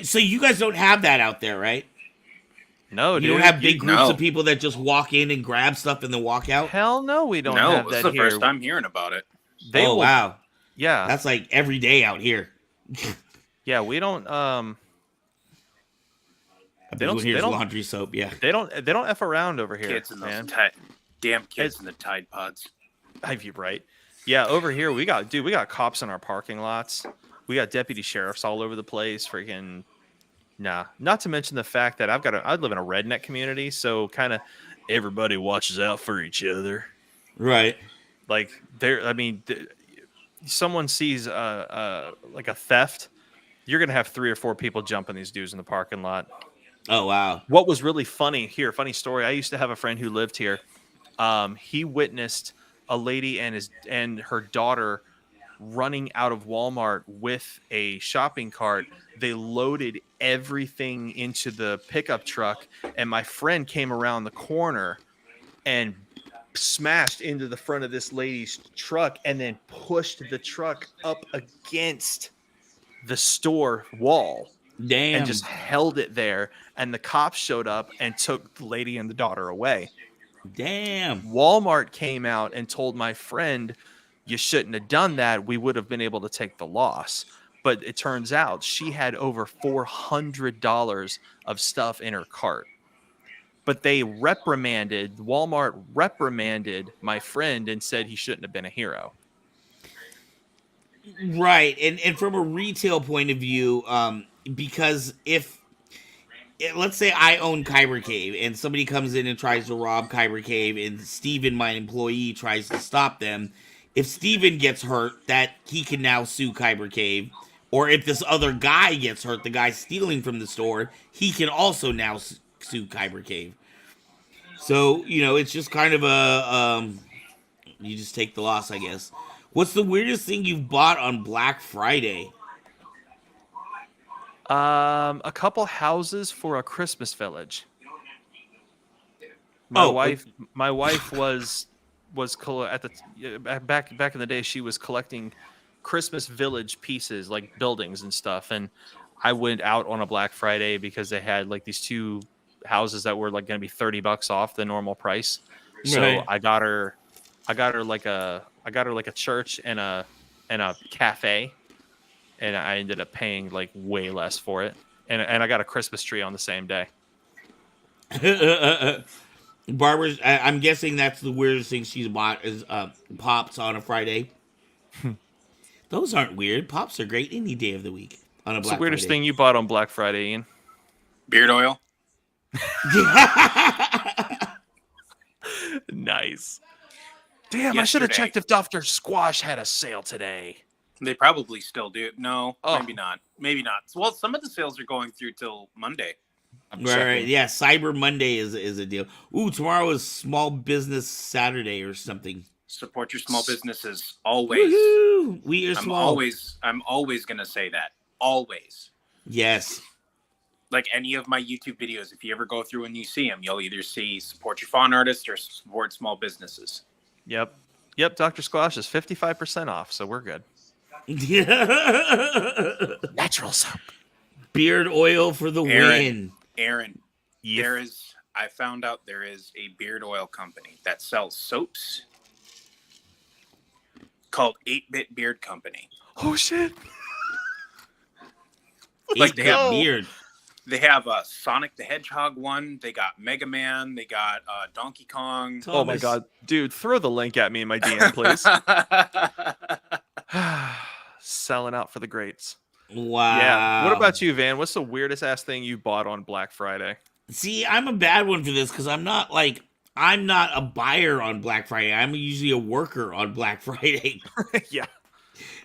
So you guys don't have that out there, right? No, you dude. don't have big groups of people that just walk in and grab stuff and then walk out? Hell no, we don't No, have this that is the here. first time hearing about it. Wow. Yeah. That's like every day out here. Yeah, we don't They don't laundry soap, yeah. They don't F around over here. Kids in those man. damn kids in the Tide Pods. You're right. Yeah, over here we got cops in our parking lots. We got deputy sheriffs all over the place. Freaking not to mention the fact that I live in a redneck community, so kind of everybody watches out for each other. Right. Like someone sees like a theft, you're gonna have 3 or 4 people jumping these dudes in the parking lot. Oh wow. What was really funny here, funny story. I used to have a friend who lived here. He witnessed a lady and her daughter running out of Walmart with a shopping cart. They loaded everything into the pickup truck, and my friend came around the corner and smashed into the front of this lady's truck and then pushed the truck up against the store wall. Damn. And just held it there, and the cops showed up and took the lady and the daughter away. Damn. Walmart came out and told my friend, you shouldn't have done that. We would have been able to take the loss. But it turns out she had over $400 of stuff in her cart. But Walmart reprimanded my friend and said he shouldn't have been a hero. Right. And from a retail point of view, because let's say I own Kyber Cave and somebody comes in and tries to rob Kyber Cave and Steven, my employee, tries to stop them. If Steven gets hurt, that he can now sue Kyber Cave. Or if this other guy gets hurt, the guy stealing from the store, he can also now sue Kyber Cave. So, it's just kind of you just take the loss, I guess. What's the weirdest thing you've bought on Black Friday? A couple houses for a Christmas village. My wife was at the back in the day. She was collecting Christmas village pieces, like buildings and stuff. And I went out on a Black Friday because they had like these 2 houses that were like going to be $30 off the normal price. So right. I got her like a church and a cafe. And I ended up paying like way less for it. And I got a Christmas tree on the same day. Barbara's, I'm guessing that's the weirdest thing she's bought is Pops on a Friday. Those aren't weird. Pops are great any day of the week on a Black Friday. What's the weirdest thing you bought on Black Friday, Ian? Beard oil. Nice. Damn, Yesterday. I should have checked if Dr. Squash had a sale today. They probably still do. No, Oh. maybe not. Maybe not. Well, some of the sales are going through till Monday. Right. Yeah, Cyber Monday is a deal. Ooh, tomorrow is Small Business Saturday or something. Support your small businesses always. Woo-hoo! We are small. I'm always gonna say that. Always. Yes. Like any of my YouTube videos, if you ever go through and you see them, you'll either see support your fawn artists or support small businesses. Yep. Dr. Squash is 55% off, so we're good. Natural soap. Beard oil for the win. Aaron, I found out there is a beard oil company that sells soaps called 8-Bit Beard Company. Oh shit. Like they have beard. They have a Sonic the Hedgehog one. They got Mega Man. They got Donkey Kong. Oh my god, dude, throw the link at me in my DM, please. Selling out for the greats. Wow. Yeah. What about you, Van? What's the weirdest ass thing you bought on Black Friday? See, I'm a bad one for this because I'm not a buyer on Black Friday. I'm usually a worker on Black Friday. Yeah.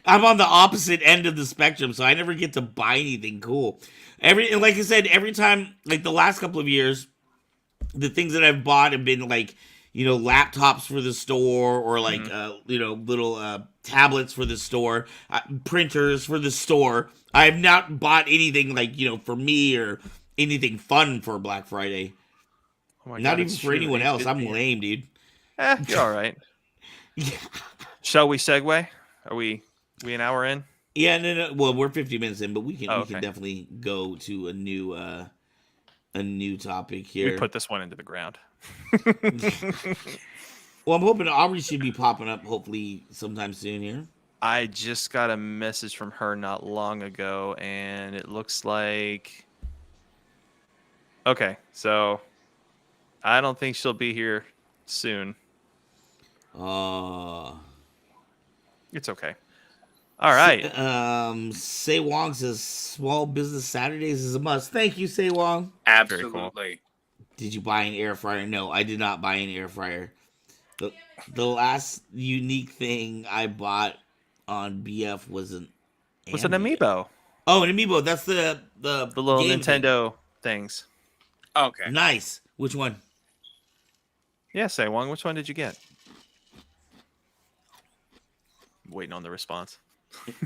I'm on the opposite end of the spectrum, so I never get to buy anything cool. Like I said, every time, like the last couple of years, the things that I've bought have been like, laptops for the store or like, little tablets for the store, printers for the store. I have not bought anything like, for me or anything fun for Black Friday. Oh my Not God, even it's for true. anyone else. I'm lame, dude. You're all right. Shall we segue? Are we an hour in? Yeah, no. Well, we're 50 minutes in, but we can okay. definitely go to a new topic here. We put this one into the ground. Well, I'm hoping Aubrey should be popping up hopefully sometime soon here. I just got a message from her not long ago, and it looks like... Okay, so I don't think she'll be here soon. It's okay. All right. Say Wong says small business Saturdays is a must. Thank you, Say Wong. Absolutely. Cool. Did you buy an air fryer? No, I did not buy an air fryer. The last unique thing I bought on BF was an amiibo. Oh, an amiibo. That's the little Nintendo things. Okay. Nice. Which one? Yeah, Say Wong, which one did you get? Waiting on the response.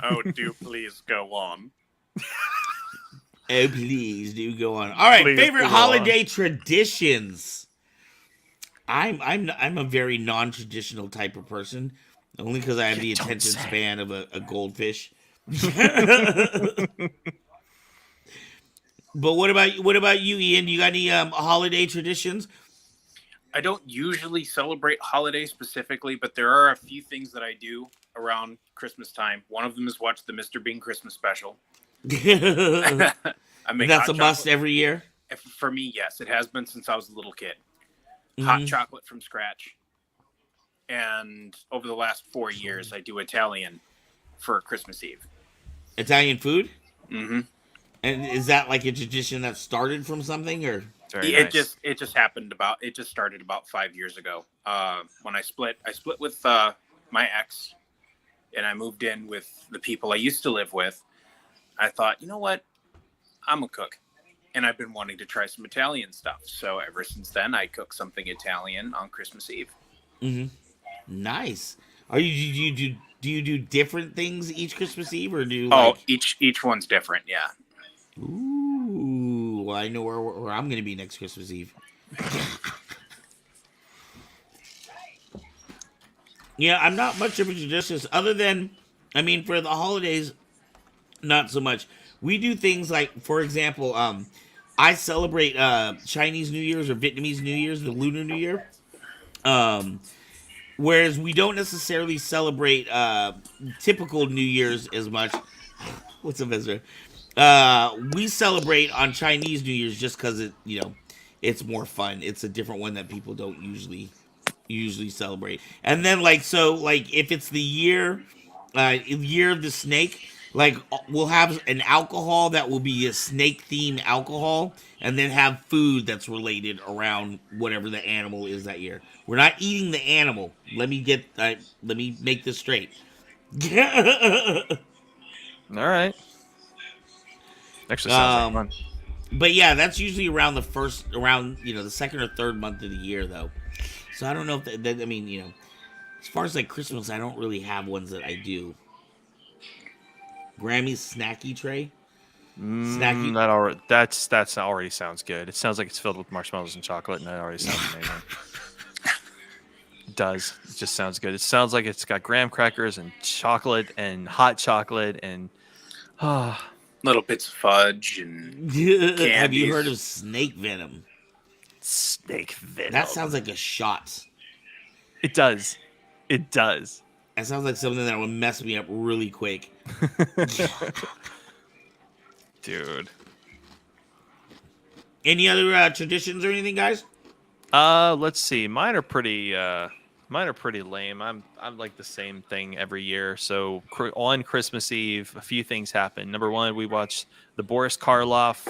Oh, do please go on. Oh, please do go on. All right, Please favorite holiday traditions. I'm a very non-traditional type of person, only because I have the attention span of a goldfish. But what about you, Ian? You got any holiday traditions? I don't usually celebrate holidays specifically, but there are a few things that I do around Christmas time. One of them is watch the Mr. Bean Christmas special. That's a must every year? For me, yes. It has been since I was a little kid. Hot chocolate from scratch. And over the last 4 years, I do Italian for Christmas Eve. Italian food? Mm-hmm. And is that like a tradition that started from something, or? It just started about 5 years ago. When I split with my ex, and I moved in with the people I used to live with. I thought, you know what? I'm a cook, and I've been wanting to try some Italian stuff. So ever since then, I cook something Italian on Christmas Eve. Mm-hmm. Nice. Do you do different things each Christmas Eve, or do you each one's different? Yeah. Ooh, well, I know where I'm going to be next Christmas Eve. Yeah, I'm not much of a traditionalist, other than, for the holidays, not so much. We do things like, for example, I celebrate Chinese New Year's or Vietnamese New Year's, the Lunar New Year. Whereas we don't necessarily celebrate typical New Year's as much. What's up, Ezra? We celebrate on Chinese New Year's just because it's more fun. It's a different one that people don't usually celebrate. And then if it's the year of the snake, we'll have an alcohol that will be a snake themed alcohol, and then have food that's related around whatever the animal is that year. We're not eating the animal. Let me make this straight. All right. Actually sounds like fun. But yeah, that's usually around the second or third month of the year, though. So I don't know if as far as Christmas, I don't really have ones that I do. Grammy's snacky tray. Snacky. That already sounds good. It sounds like it's filled with marshmallows and chocolate, and that already sounds amazing. It does. It just sounds good. It sounds like it's got graham crackers and chocolate and hot chocolate and little bits of fudge and Have you heard of snake venom? Snake venom. That sounds like a shot. It does. It does. That sounds like something that would mess me up really quick. Dude. Any other traditions or anything, guys? Let's see. Mine are pretty lame. I'm like the same thing every year. So on Christmas Eve, a few things happen. Number one, we watch the Boris Karloff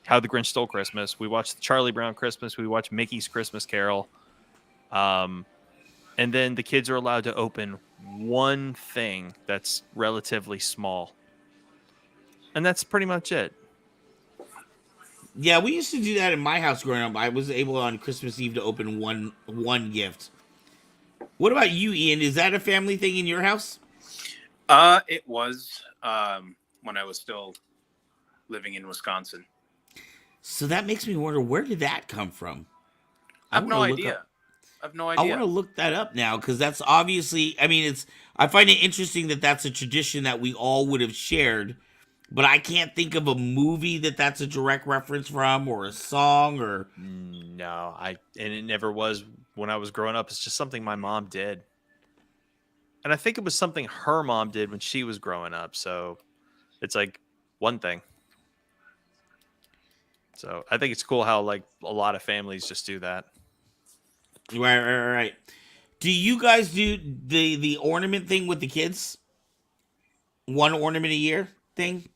How the Grinch Stole Christmas. We watch the Charlie Brown Christmas. We watch Mickey's Christmas Carol. And then the kids are allowed to open one thing that's relatively small. And that's pretty much it. Yeah, we used to do that in my house growing up. I was able on Christmas Eve to open one gift. What about you, Ian? Is that a family thing in your house? It was when I was still living in Wisconsin. So that makes me wonder, where did that come from? I have no idea. I want to look that up now, because that's obviously, I mean, I find it interesting that that's a tradition that we all would have shared, but I can't think of a movie that's a direct reference from, or a song, or... No, and it never was when I was growing up. It's just something my mom did. And I think it was something her mom did when she was growing up. So it's like one thing. So I think it's cool how like a lot of families just do that. Right. Do you guys do the ornament thing with the kids? One ornament a year thing?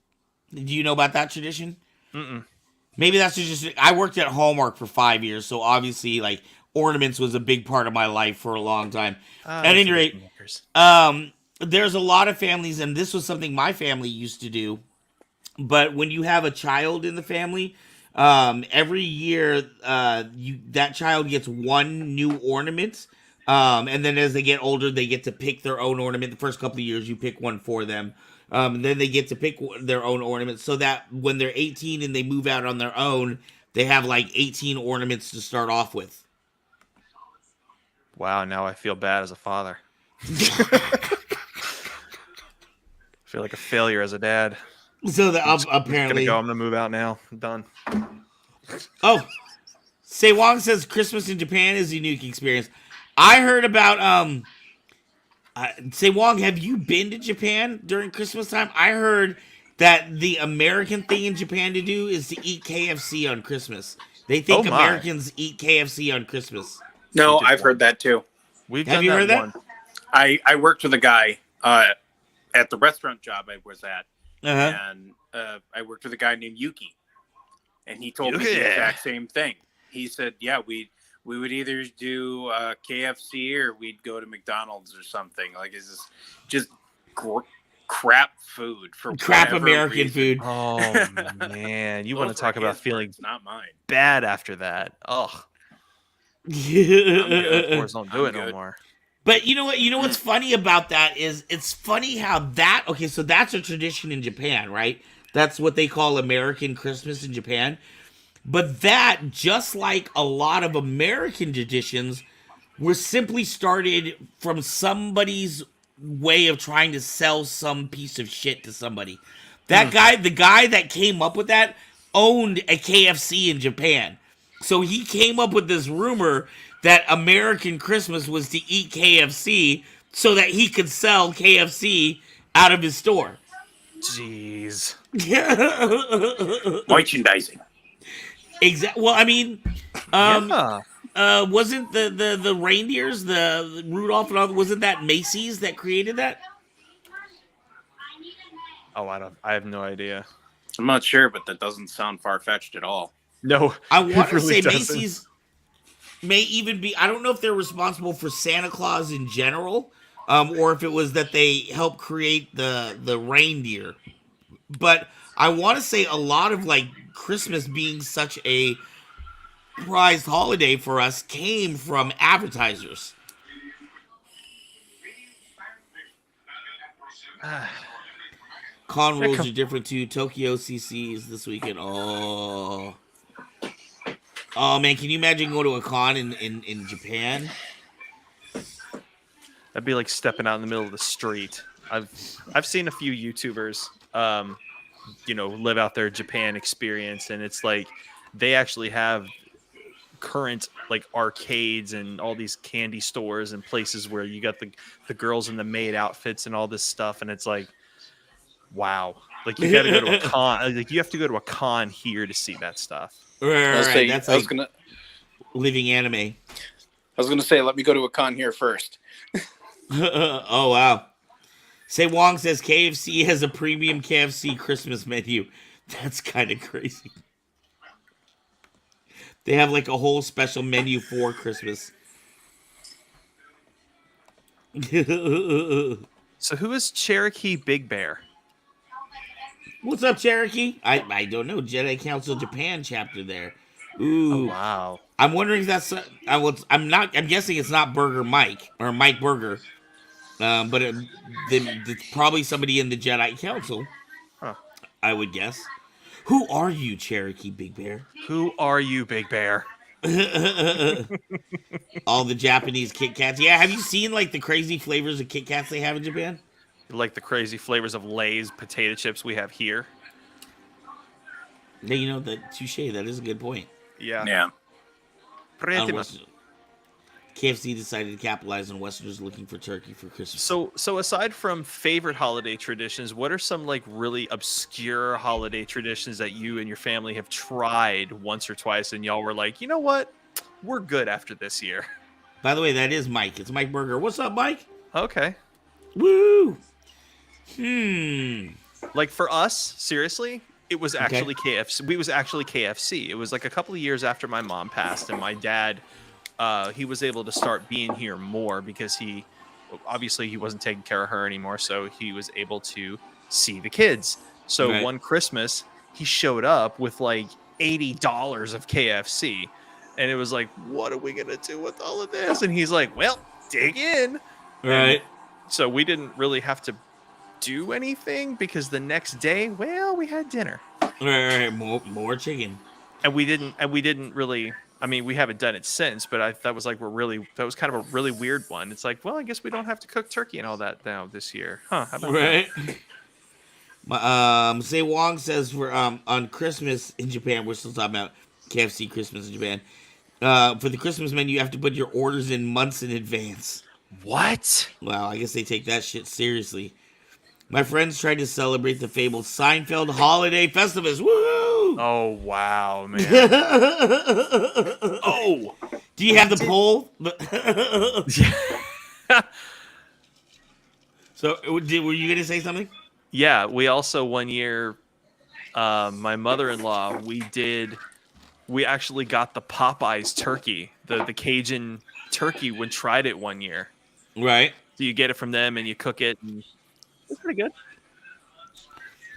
Do you know about that tradition? Mm-mm. Maybe that's just... I worked at Hallmark for 5 years, so obviously, like, ornaments was a big part of my life for a long time. At any rate, there's a lot of families, and this was something my family used to do. But when you have a child in the family, every year that child gets one new ornament. And then as they get older, they get to pick their own ornament. The first couple of years, you pick one for them. Then they get to pick their own ornaments, so that when they're 18 and they move out on their own, they have like 18 ornaments to start off with. Wow, now I feel bad as a father. I feel like a failure as a dad. So apparently... I'm gonna move out now. I'm done. Oh, Say Wong says Christmas in Japan is a unique experience. I heard about... Say Wong, have you been to Japan during Christmas time? I heard that the American thing in Japan to do is to eat KFC on Christmas. They think Americans eat KFC on Christmas. No, I've heard that too. Have you heard that? Once. I worked with a guy at the restaurant job I was at, and I worked with a guy named Yuki, and he told me the exact same thing. He said, "Yeah, we would either do KFC or we'd go to McDonald's or something. Like, it's just crap food for crap American reason. Food." Oh man, you want to talk about feeling not mine bad after that? Oh, of course, don't do it no more. But you know what? You know what's funny about that is it's funny how that. Okay, so that's a tradition in Japan, right? That's what they call American Christmas in Japan. But that, just like a lot of American traditions, were simply started from somebody's way of trying to sell some piece of shit to somebody. That guy, the guy that came up with that, owned a KFC in Japan. So he came up with this rumor that American Christmas was to eat KFC so that he could sell KFC out of his store. Jeez. Merchandising. Exactly. Well, I mean, wasn't the reindeers, the Rudolph and all, wasn't that Macy's that created that? Oh, I have no idea. I'm not sure, but that doesn't sound far-fetched at all. No, I want to say Macy's may even be. I don't know if they're responsible for Santa Claus in general, or if it was that they helped create the reindeer. But I want to say a lot of like Christmas being such a prized holiday for us came from advertisers. Con rules are different too. Tokyo CC is this weekend. Oh man, can you imagine going to a con in Japan? That'd be like stepping out in the middle of the street. I've seen a few YouTubers live out their Japan experience, and it's like they actually have current like arcades and all these candy stores and places where you got the girls in the maid outfits and all this stuff, and it's like Wow. Like you got to go to a con. Like you have to go to a con here to see that stuff. Right. That's like gonna living anime. I was gonna say, let me go to a con here first. Oh wow. Say Wong says KFC has a premium KFC Christmas menu. That's kind of crazy. They have like a whole special menu for Christmas. So who is Cherokee Big Bear? What's up, Cherokee? I don't know. Jedi Council Japan chapter there. Ooh. Oh, wow. I'm wondering if that's I'm guessing it's not Burger Mike or Mike Burger. But it's probably somebody in the Jedi Council. Huh. I would guess. Who are you, Cherokee Big Bear? Who are you, Big Bear? All the Japanese Kit Kats. Yeah, have you seen like the crazy flavors of Kit Kats they have in Japan? Like the crazy flavors of Lay's potato chips we have here. Yeah, you know that touche. That is a good point. Yeah. Pretty much. KFC decided to capitalize on Westerners looking for turkey for Christmas. So aside from favorite holiday traditions, what are some like really obscure holiday traditions that you and your family have tried once or twice and y'all were like, you know what? We're good after this year. By the way, that is Mike. It's Mike Burger. What's up, Mike? Okay. Woo! Like for us, seriously, it was actually KFC. It was actually KFC. It was like a couple of years after my mom passed and my dad he was able to start being here more because he wasn't taking care of her anymore, so he was able to see the kids. So one Christmas he showed up with like $80 of KFC, and it was like, what are we gonna do with all of this? And he's like, well, dig in. Right. And so we didn't really have to do anything because the next day, well, we had dinner. Right. More chicken. And we didn't really. I mean, we haven't done it since, but that was kind of a really weird one. It's like, well, I guess we don't have to cook turkey and all that now this year, huh? How about that? Say Wong says for on Christmas in Japan, we're still talking about KFC Christmas in Japan. For the Christmas menu, you have to put your orders in months in advance. What? Wow, I guess they take that shit seriously. My friends tried to celebrate the fabled Seinfeld holiday Festivus. Woo! Oh, wow, man. Oh! Do you have the poll? So, were you going to say something? Yeah, we also one year, my mother-in-law, we actually got the Popeyes turkey, the Cajun turkey, when tried it one year. Right. So you get it from them and you cook it, and it's pretty good.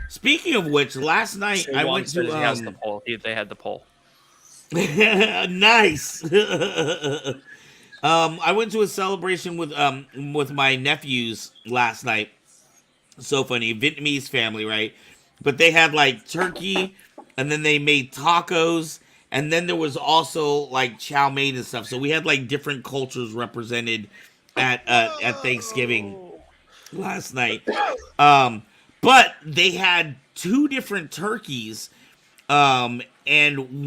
Speaking of which, last night I went to. He has the poll. They had the poll. Nice. I went to a celebration with my nephews last night. So funny, Vietnamese family, right? But they had like turkey, and then they made tacos, and then there was also like chow mein and stuff. So we had like different cultures represented at Thanksgiving last night. But they had two different turkeys. And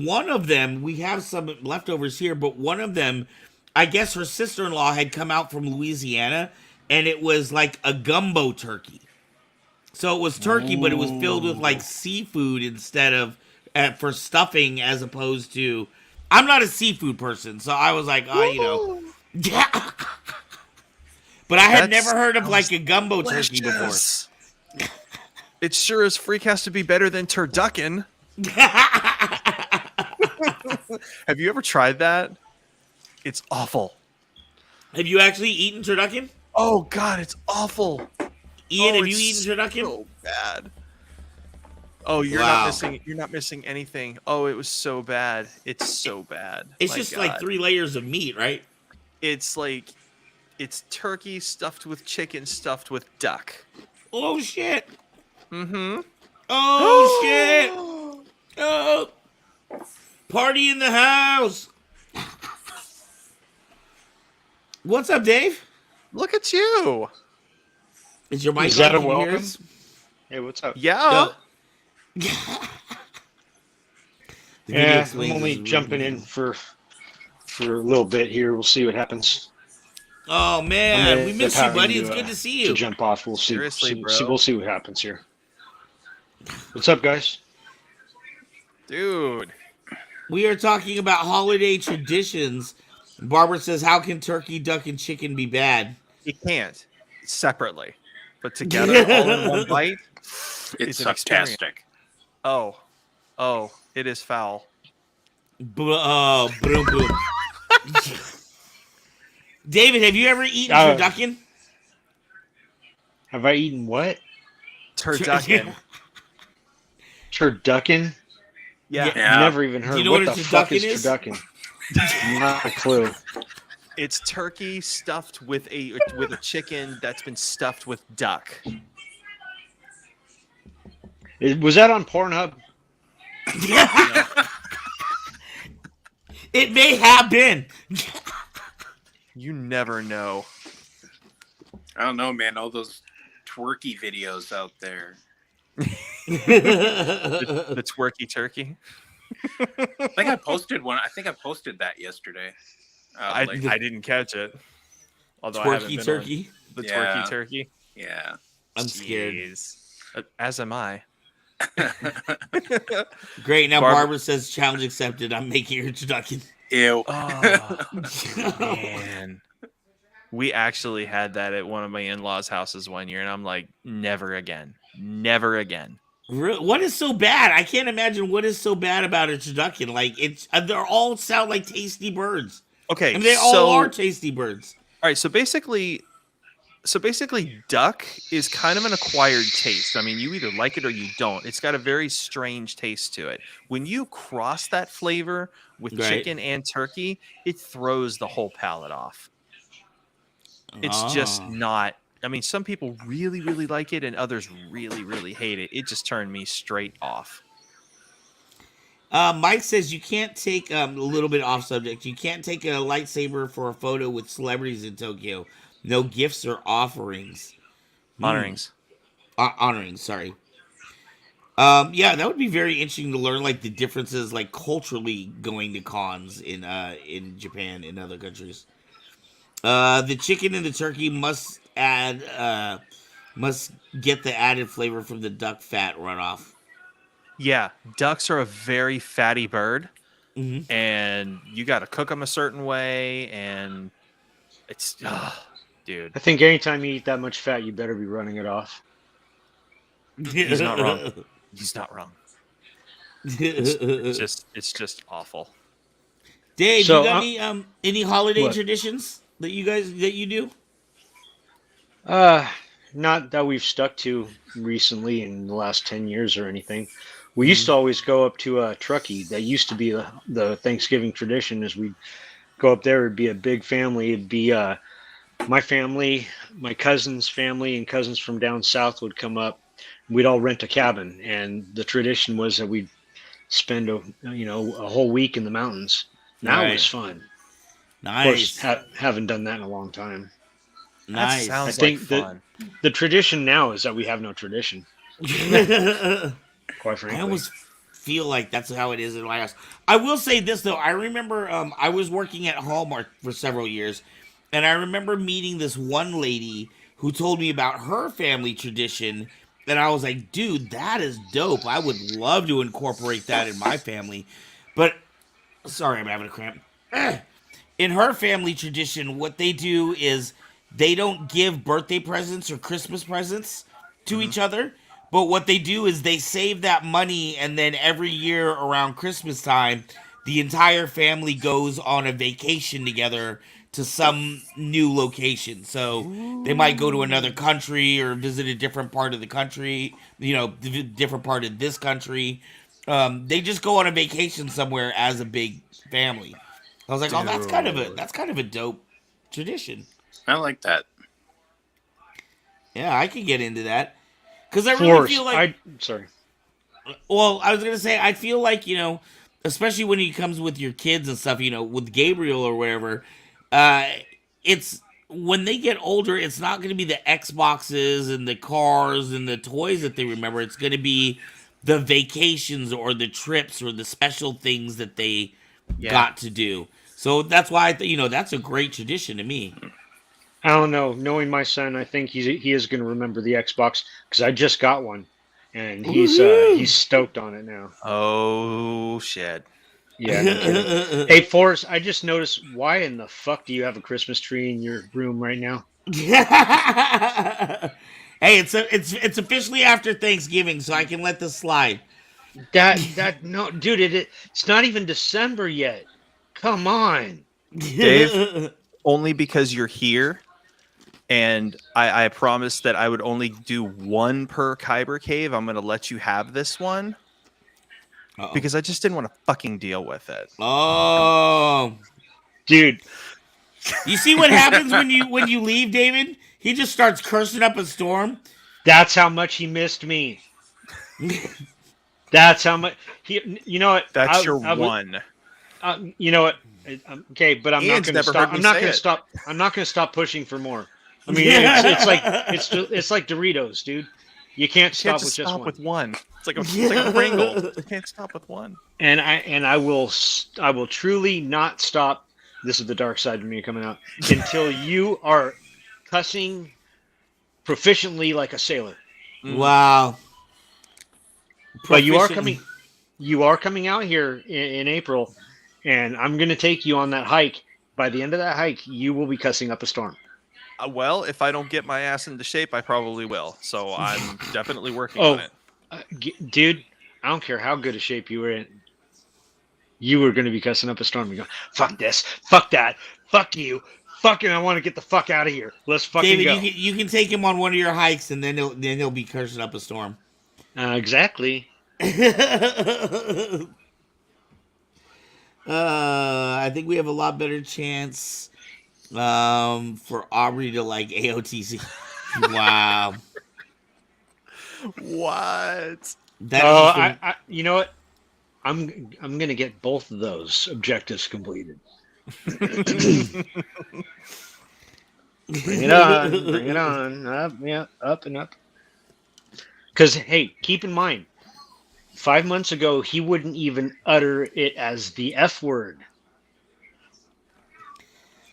one of them, we have some leftovers here, but one of them, I guess her sister-in-law had come out from Louisiana, and it was like a gumbo turkey. So it was turkey, but it was filled with like seafood instead of for stuffing, as opposed to. I'm not a seafood person, so I was like, yeah. But I had never heard of like a gumbo turkey before. It sure as freak has to be better than turducken. Have you ever tried that? It's awful. Have you actually eaten turducken? Oh God, it's awful. Ian, have you eaten turducken? So bad. Oh, you're not missing anything. Oh, it was so bad. It's so bad. It's just like 3 layers of meat, right? It's like turkey stuffed with chicken stuffed with duck. Oh shit. Mm-hmm. Oh shit. Oh. Party in the house. What's up, Dave? Look at you. Is your mic Is that on? a welcome? Hey, what's up? Yeah. Yeah, I'm only jumping in for a little bit here. We'll see what happens. Oh man, we miss you, buddy. It's good to see you. To jump off, we'll see. Seriously, bro. We'll see what happens here. What's up, guys? Dude. We are talking about holiday traditions. Barbara says, "How can turkey, duck, and chicken be bad?" You can't separately, but together, all in one bite, It's an experience. fantastic. Oh, it is foul. Boom, boom. David, have you ever eaten turducken? Have I eaten what? Turducken. Turducken? Yeah. Never even heard. Do you know what what the a fuck turducken is is? turducken? Not a clue. It's turkey stuffed with a chicken that's been stuffed with duck. Was that on Pornhub? No. It may have been. You never know. I don't know, man. All those twerky videos out there. The twerky turkey. I think I posted one. I think I posted that yesterday. I didn't catch it. Although Twerky I haven't been turkey. on the twerky turkey. Yeah. I'm scared. As am I. Great. Now Barbara says, "Challenge accepted. I'm making her turducken." Ew. Oh, man. We actually had that at one of my in-laws' houses one year, and I'm like, never again. Never again. What is so bad? I can't imagine what is so bad about a turducken. Like, it's they all sound like tasty birds. Okay, I mean, they all are tasty birds. All right, so basically, duck is kind of an acquired taste. I mean, you either like it or you don't. It's got a very strange taste to it. When you cross that flavor with chicken and turkey, it throws the whole palate off. It's just not. I mean, some people really, really like it, and others really, really hate it. It just turned me straight off. Mike says you can't take a little bit off subject. You can't take a lightsaber for a photo with celebrities in Tokyo. No gifts or offerings. Honorings. Honorings. Sorry. Yeah, that would be very interesting to learn, like the differences, like culturally going to cons in Japan and other countries. The chicken and the turkey must get the added flavor from the duck fat runoff. Yeah, ducks are a very fatty bird, and you got to cook them a certain way, and it's, dude. I think anytime you eat that much fat, you better be running it off. He's not wrong. He's not wrong. It's just awful. Dave, you got any holiday traditions that you do? Not that we've stuck to recently in the last 10 years or anything. We used to always go up to Truckee. That used to be the Thanksgiving tradition. As we go up there, it'd be a big family. It'd be my family, my cousin's family, and cousins from down south would come up. We'd all rent a cabin, and the tradition was that we'd spend a whole week in the mountains. That was fun. Nice. Of course, haven't done that in a long time. Nice. That sounds I think like fun. the tradition now is that we have no tradition. Quite frankly. I almost feel like that's how it is in my house. I will say this though. I remember I was working at Hallmark for several years, and I remember meeting this one lady who told me about her family tradition, and I was like, dude, that is dope. I would love to incorporate that in my family. But sorry, I'm having a cramp. In her family tradition, what they do is they don't give birthday presents or Christmas presents to each other. But what they do is they save that money, and then every year around Christmas time, the entire family goes on a vacation together to some new location. So they might go to another country or visit a different part of the country, different part of this country. They just go on a vacation somewhere as a big family. I was like, oh, that's kind of a dope tradition. I like that. Yeah, I could get into that. Because I really feel like... Sorry. Well, I was going to say, I feel like, especially when he comes with your kids and stuff, with Gabriel or whatever, it's... When they get older, it's not going to be the Xboxes and the cars and the toys that they remember. It's going to be the vacations or the trips or the special things that they got to do. So that's why I think, that's a great tradition to me. I don't know. Knowing my son, I think he is going to remember the Xbox because I just got one, and he's stoked on it now. Oh shit! Yeah, no kidding. Hey, Forrest, I just noticed, why in the fuck do you have a Christmas tree in your room right now? Hey, it's officially after Thanksgiving, so I can let this slide. No, dude, it's not even December yet. Come on. Dave, only because you're here, and I promised that I would only do one per Kyber Cave. I'm going to let you have this one Uh-oh. because I just didn't want to fucking deal with it. Oh, Dude, you see what happens when you leave, David? He just starts cursing up a storm. that's how much he missed me. That's how much you know what? That's your one. You know what? Okay, but I'm Ian's not going to never heard stop. me I'm not say going it. to stop. I'm not going to stop pushing for more. I mean, it's like Doritos, dude. You can't You can't stop just with just stop one. with one. It's like a Pringle. You can't stop with one. And I will truly not stop. This is the dark side of me coming out until you are cussing proficiently like a sailor. Wow. But you are Proficient. coming out here in April, and I'm going to take you on that hike. By the end of that hike, you will be cussing up a storm. Well, if I don't get my ass into shape, I probably will. So I'm definitely working on it. Dude, I don't care how good a shape you were in. You were going to be cussing up a storm. You go, fuck this, fuck that, fuck you, fucking, I want to get the fuck out of here. Let's fucking David, go. you can take him on one of your hikes, and then he'll be cursing up a storm. Exactly. I think we have a lot better chance for Aubrey to like AOTC. Wow. What? I you know what? I'm gonna get both of those objectives completed. Bring it on, up and up. Because hey, keep in mind, 5 months ago he wouldn't even utter it as the F word.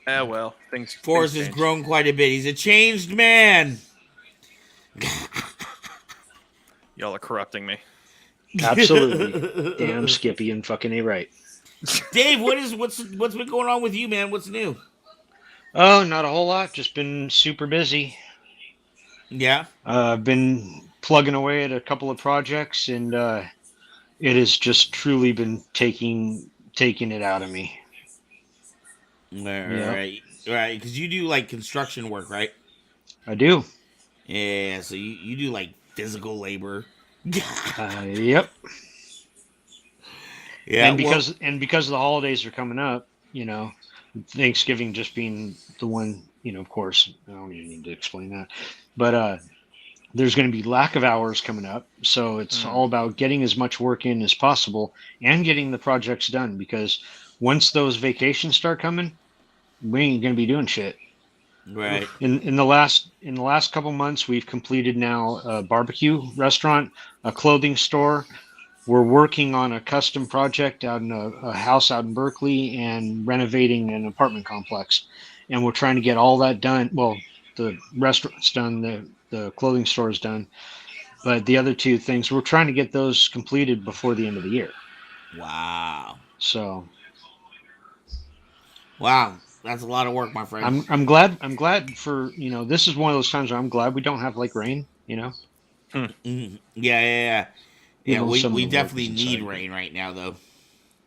Well, Forrest has grown quite a bit. He's a changed man. Y'all are corrupting me. Absolutely. Damn Skippy and fucking A right. Dave, what's been going on with you, man? What's new? Oh, not a whole lot. Just been super busy. Yeah. I've been plugging away at a couple of projects, and it has just truly been taking it out of me. Right. Because you do like construction work, right? I do. Yeah. So you do like physical labor. Yep. Yeah. And because the holidays are coming up, Thanksgiving just being the one, of course, I don't even need to explain that. But there's going to be lack of hours coming up. So it's all about getting as much work in as possible and getting the projects done, because once those vacations start coming, we ain't going to be doing shit. Right. In the last couple months, we've completed now a barbecue restaurant, a clothing store. We're working on a custom project out in a house out in Berkeley, and renovating an apartment complex. And we're trying to get all that done. Well, the restaurant's done, the clothing store is done, but the other two things, we're trying to get those completed before the end of the year. Wow. So. Wow. That's a lot of work, my friend. I'm glad for, this is one of those times where I'm glad we don't have like rain, Mm-hmm. Yeah. Yeah, we definitely need rain right now, though.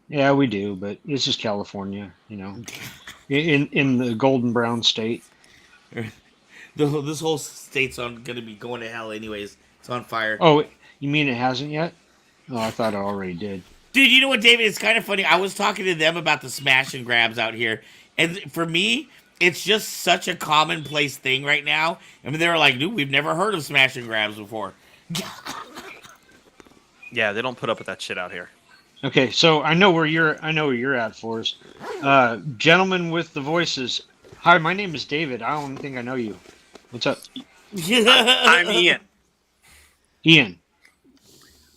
Yeah, we do, but this is California, in the golden brown state. This whole state's going to be going to hell anyways. It's on fire. Oh, you mean it hasn't yet? Oh, I thought it already did. Dude, you know what, David? It's kind of funny. I was talking to them about the smash and grabs out here. And for me, it's just such a commonplace thing right now. I mean, they were like, dude, we've never heard of smash and grabs before. Yeah, they don't put up with that shit out here. Okay, so I know where you're at, Forrest. Gentleman with the voices. Hi, my name is David. I don't think I know you. What's up? I'm Ian. Ian.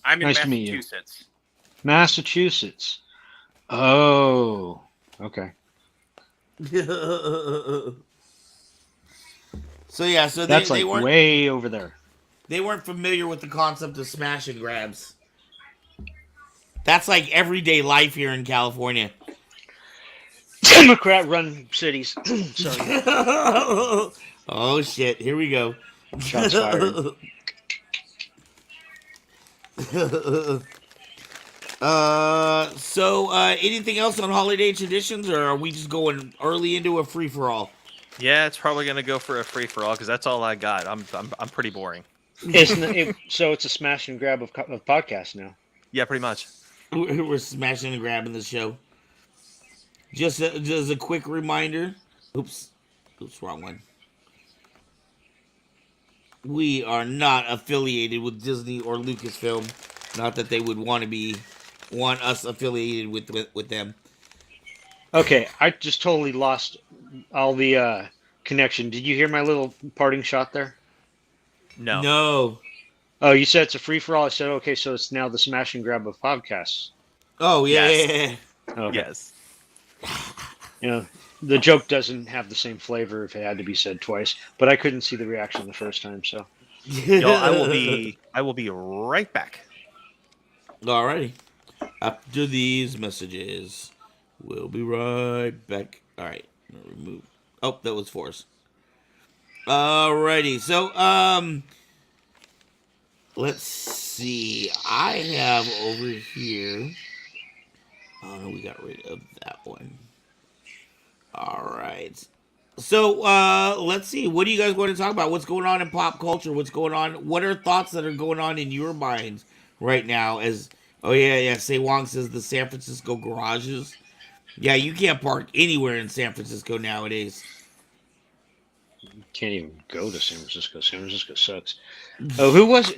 I'm in Nice to meet you. Massachusetts. Massachusetts. Oh, okay. So That's they like weren't way over there. They weren't familiar with the concept of smash and grabs. That's like everyday life here in California. Democrat-run cities. Sorry. Oh shit! Here we go. Shots fired. Anything else on holiday traditions, or are we just going early into a free for all? Yeah, it's probably gonna go for a free for all because that's all I got. I'm pretty boring. So it's a smash and grab of podcasts now. Yeah, pretty much. We're smashing and grabbing the show. Just a quick reminder. Oops, wrong one. We are not affiliated with Disney or Lucasfilm. Not that they would want us affiliated with them. Okay, I just totally lost all the connection. Did you hear my little parting shot there? No. No. Oh, you said it's a free for all. I said, okay, so it's now the smash and grab of podcasts. Oh yeah. Yes. Okay. Yes. You know, the joke doesn't have the same flavor if it had to be said twice, but I couldn't see the reaction the first time, so. Y'all, I will be right back. Alrighty. After these messages, we'll be right back. All right. Remove. Oh, that was Force. Alrighty. So, let's see. I have over here. Oh no, we got rid of that one. All right. So, let's see. What do you guys want to talk about? What's going on in pop culture? What's going on? What are thoughts that are going on in your minds right now? Say Wong says the San Francisco garages. Yeah, you can't park anywhere in San Francisco nowadays. Can't even go to San Francisco. San Francisco sucks. Oh, who was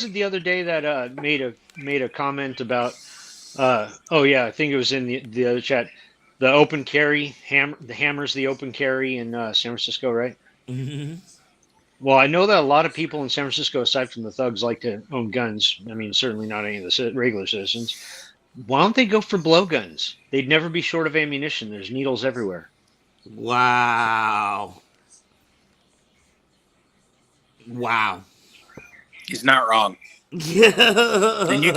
it the other day that made a comment about? I think it was in the other chat. The open carry the hammers the open carry in San Francisco, right? Mm-hmm. Well, I know that a lot of people in San Francisco, aside from the thugs, like to own guns. I mean, certainly not any of the regular citizens. Why don't they go for blowguns? They'd never be short of ammunition. There's needles everywhere. Wow. He's not wrong. And you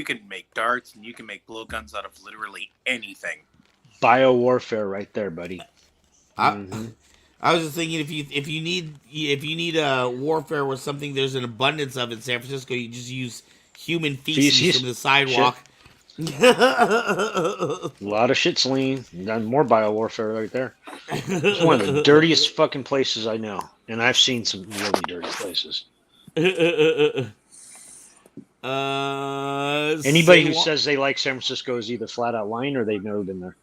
can make darts and you can make blowguns out of literally anything. Biowarfare, right there, buddy. I was just thinking if you need a warfare where something there's an abundance of in San Francisco, you just use human feces from the sidewalk. A lot of shit's lean. Done more biowarfare right there. It's one of the dirtiest fucking places I know, and I've seen some really dirty places. Anybody who says they like San Francisco is either flat out lying or they've never been there.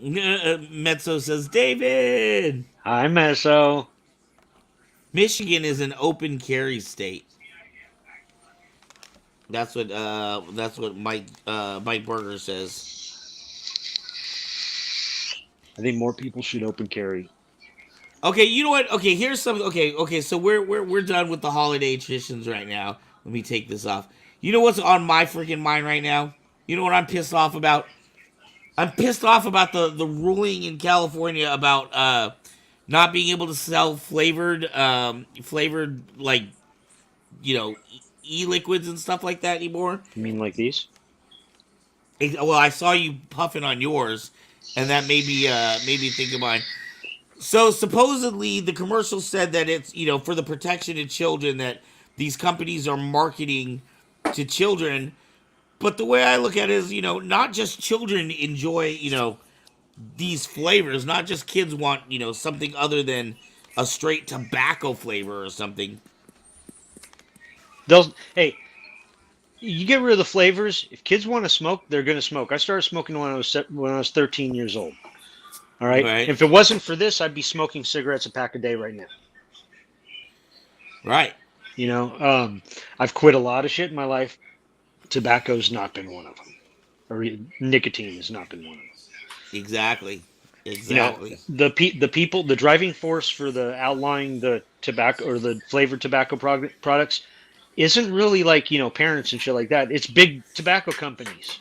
Mezzo says, David. Hi, Mezzo. Michigan is an open carry state. That's what Mike Berger says. I think more people should open carry. Okay, you know what? Okay, here's something. Okay. So we're done with the holiday traditions right now. Let me take this off. You know what's on my freaking mind right now? You know what I'm pissed off about? I'm pissed off about the ruling in California about not being able to sell flavored like, you know, e-liquids and stuff like that anymore. You mean like these? Well, I saw you puffing on yours, and that made me think of mine. So supposedly the commercial said that it's, you know, for the protection of children, that these companies are marketing to children. But the way I look at it is, you know, not just children enjoy, you know, these flavors. Not just kids want, you know, something other than a straight tobacco flavor or something. Hey, you get rid of the flavors. If kids want to smoke, they're going to smoke. I started smoking when I was 13 years old. All right? If it wasn't for this, I'd be smoking cigarettes a pack a day right now. Right. You know, I've quit a lot of shit in my life. Tobacco's not been one of them, or nicotine has not been one of them. Exactly. You know, the people, the driving force for the outlawing the tobacco or the flavored tobacco products isn't really like, you know, parents and shit like that. It's big tobacco companies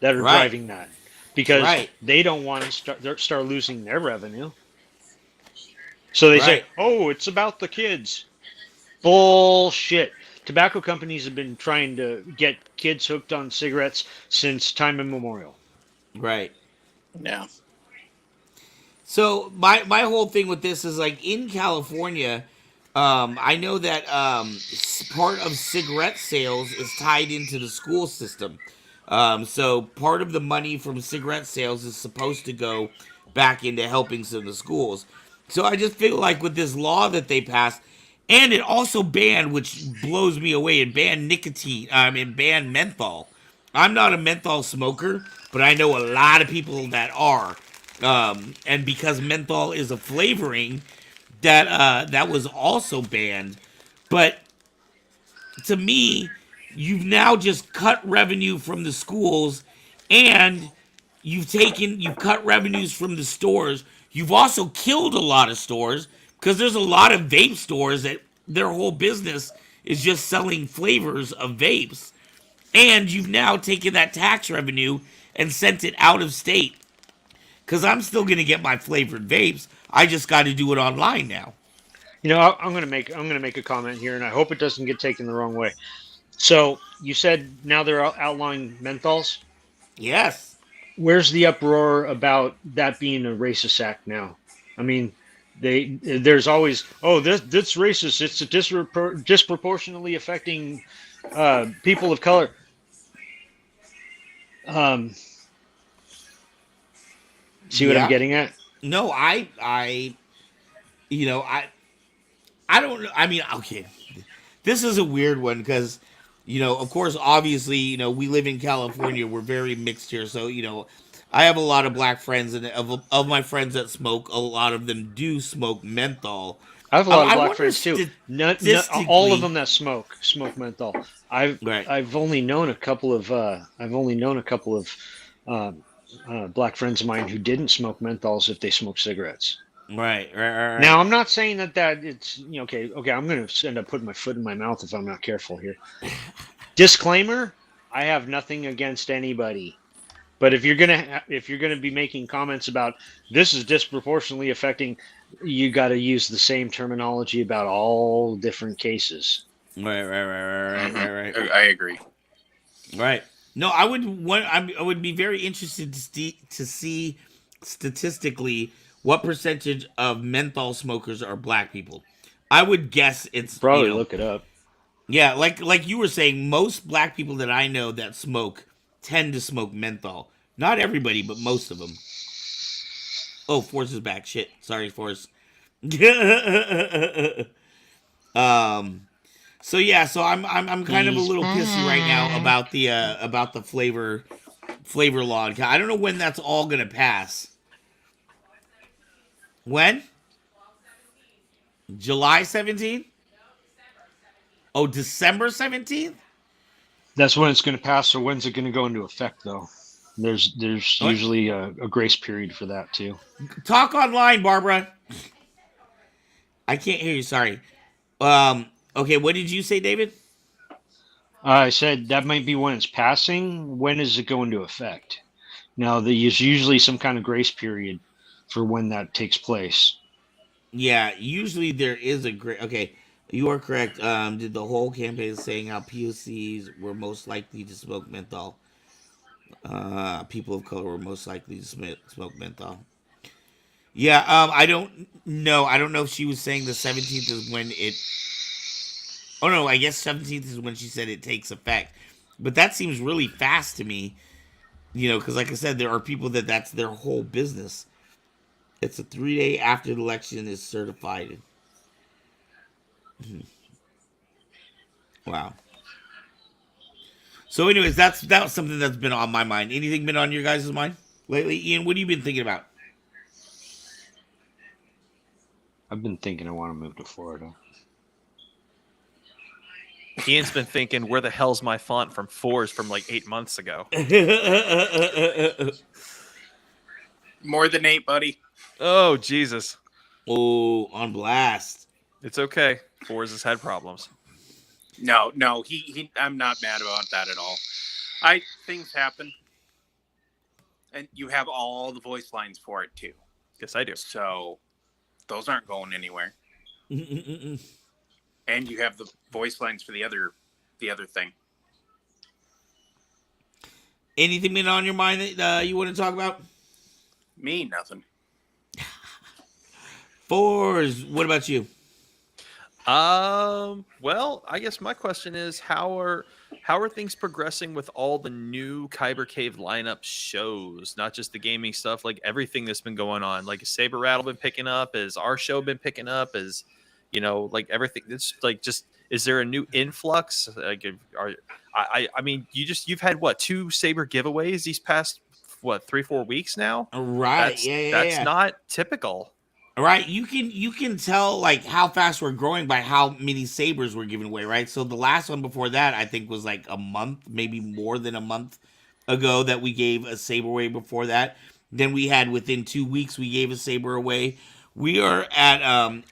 that are driving that because they don't want to start losing their revenue. So they say, "Oh, it's about the kids." Bullshit. Tobacco companies have been trying to get kids hooked on cigarettes since time immemorial. Right. Yeah. So my whole thing with this is like in California, I know that part of cigarette sales is tied into the school system. So part of the money from cigarette sales is supposed to go back into helping some of the schools. So I just feel like with this law that they passed, and it also banned, which blows me away, it banned nicotine. It banned menthol. I'm not a menthol smoker, but I know a lot of people that are. And because menthol is a flavoring, that was also banned. But to me, you've now just cut revenue from the schools, and you've cut revenues from the stores. You've also killed a lot of stores because there's a lot of vape stores that their whole business is just selling flavors of vapes. And you've now taken that tax revenue and sent it out of state. Because I'm still going to get my flavored vapes. I just got to do it online now. You know, I'm gonna make a comment here, and I hope it doesn't get taken the wrong way. So you said now they're outlawing menthols. Yes. Where's the uproar about that being a racist act now? I mean, there's always this racist. It's disproportionately affecting people of color. Um, see what I'm Yeah. getting at? No, you know, I don't know. I mean, okay, this is a weird one because, of course, obviously, we live in California. We're very mixed here. So, I have a lot of black friends, and of my friends that smoke, a lot of them do smoke menthol. I have a lot of I black wonder friends too. Not statistically, all of them that smoke menthol. right? I've only known a couple of black friends of mine who didn't smoke menthols if they smoke cigarettes. Right. Now, I'm not saying that it's okay. I'm going to end up putting my foot in my mouth if I'm not careful here. Disclaimer: I have nothing against anybody, but if you're gonna be making comments about this is disproportionately affecting, you got to use the same terminology about all different cases. Right. I agree. Right. No, I would be very interested to see statistically what percentage of menthol smokers are black people. I would guess it's Probably look it up. yeah, like you were saying, most black people that I know that smoke tend to smoke menthol. Not everybody, but most of them. Oh, Force is back. Shit. Sorry, Force. um. So yeah, so I'm kind of a little pissy right now about the flavor law. I don't know when that's all gonna pass. When? July 17th? Oh, December 17th? That's when it's going to pass. Or when's it going to go into effect, though? There's What? usually a grace period for that too. Talk online, Barbara. I can't hear you. Sorry. Okay, what did you say, David? I said that might be when it's passing. When does it go into effect? Now, there's usually some kind of grace period for when that takes place. Yeah, usually there is a great. Okay, you are correct. Did the whole campaign saying how POCs were most likely to smoke menthol? People of color were most likely to smoke menthol. Yeah, I don't know. I don't know if she was saying the 17th is when it. Oh no, I guess 17th is when she said it takes effect. But that seems really fast to me, because like I said, there are people that's their whole business. It's a 3 day after the election is certified. Wow. So, anyways, that was something that's been on my mind. Anything been on your guys' mind lately, Ian? What have you been thinking about? I've been thinking I want to move to Florida. Ian's been thinking, where the hell's my font from fours from like 8 months ago? More than 8, buddy. Oh, Jesus. Oh, on blast. It's okay. Fours has had problems. No, he I'm not mad about that at all. Things happen. And you have all the voice lines for it too. Yes, I do. So those aren't going anywhere. And And you have the voice lines for the other thing. Anything been on your mind that you want to talk about? Me, nothing. Fours. What about you? Well, I guess my question is how are things progressing with all the new Kyber Cave lineup shows? Not just the gaming stuff, like everything that's been going on. Like, has Saber Rattle been picking up? Has our show been picking up? Is like everything? It's like just is there a new influx? Like, I mean, you've had what 2 Saber giveaways these past 3-4 weeks now? Right. That's not typical. Right, you can tell like how fast we're growing by how many sabers we're giving away, right? So the last one before that, I think, was like a month, maybe more than a month ago that we gave a saber away. Before that, then we had within 2 weeks we gave a saber away. We are at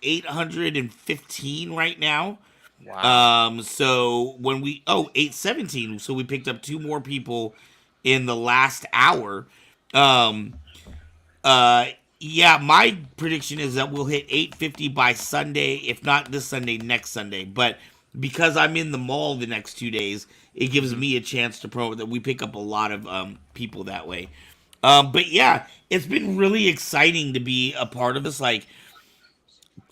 815 right now. Wow. So when 817, so we picked up 2 more people in the last hour. Um, uh, yeah, my prediction is that we'll hit 850 by Sunday, if not this Sunday, next Sunday. But because I'm in the mall the next 2 days, it gives me a chance to promote that we pick up a lot of people that way. But yeah, it's been really exciting to be a part of this. Like,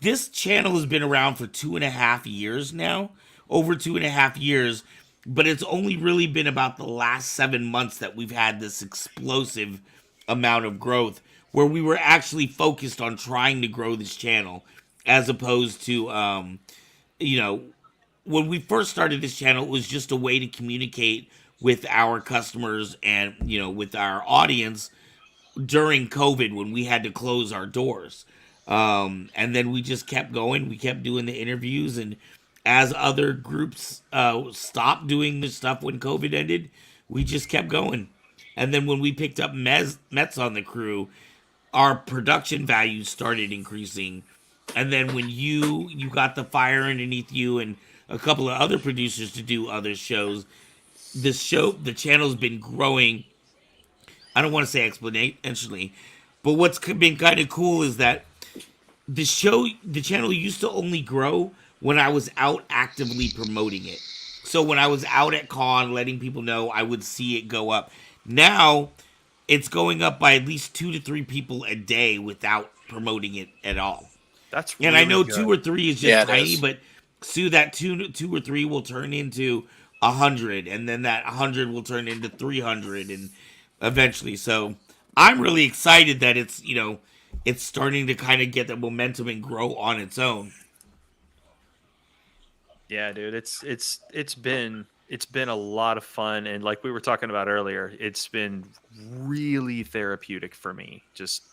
this channel has been around for 2.5 years now, over 2.5 years, but it's only really been about the last 7 months that we've had this explosive amount of growth where we were actually focused on trying to grow this channel as opposed to, when we first started this channel, it was just a way to communicate with our customers and, with our audience during COVID when we had to close our doors. And then we just kept going. We kept doing the interviews. And as other groups stopped doing this stuff when COVID ended, we just kept going. And then when we picked up Mets on the crew, our production values started increasing. And then when you got the fire underneath you and a couple of other producers to do other shows, the channel's been growing. I don't want to say exponentially, but what's been kind of cool is that the channel used to only grow when I was out actively promoting it. So when I was out at con letting people know, I would see it go up. Now it's going up by at least 2 to 3 people a day without promoting it at all. That's really, and I know good. 2 or 3 is just tiny, but soon that 2 or 3 will turn into 100, and then that 100 will turn into 300, and eventually. So I'm really excited that it's it's starting to kind of get the momentum and grow on its own. Yeah, dude, it's been a lot of fun, and like we were talking about earlier, it's been really therapeutic for me. Just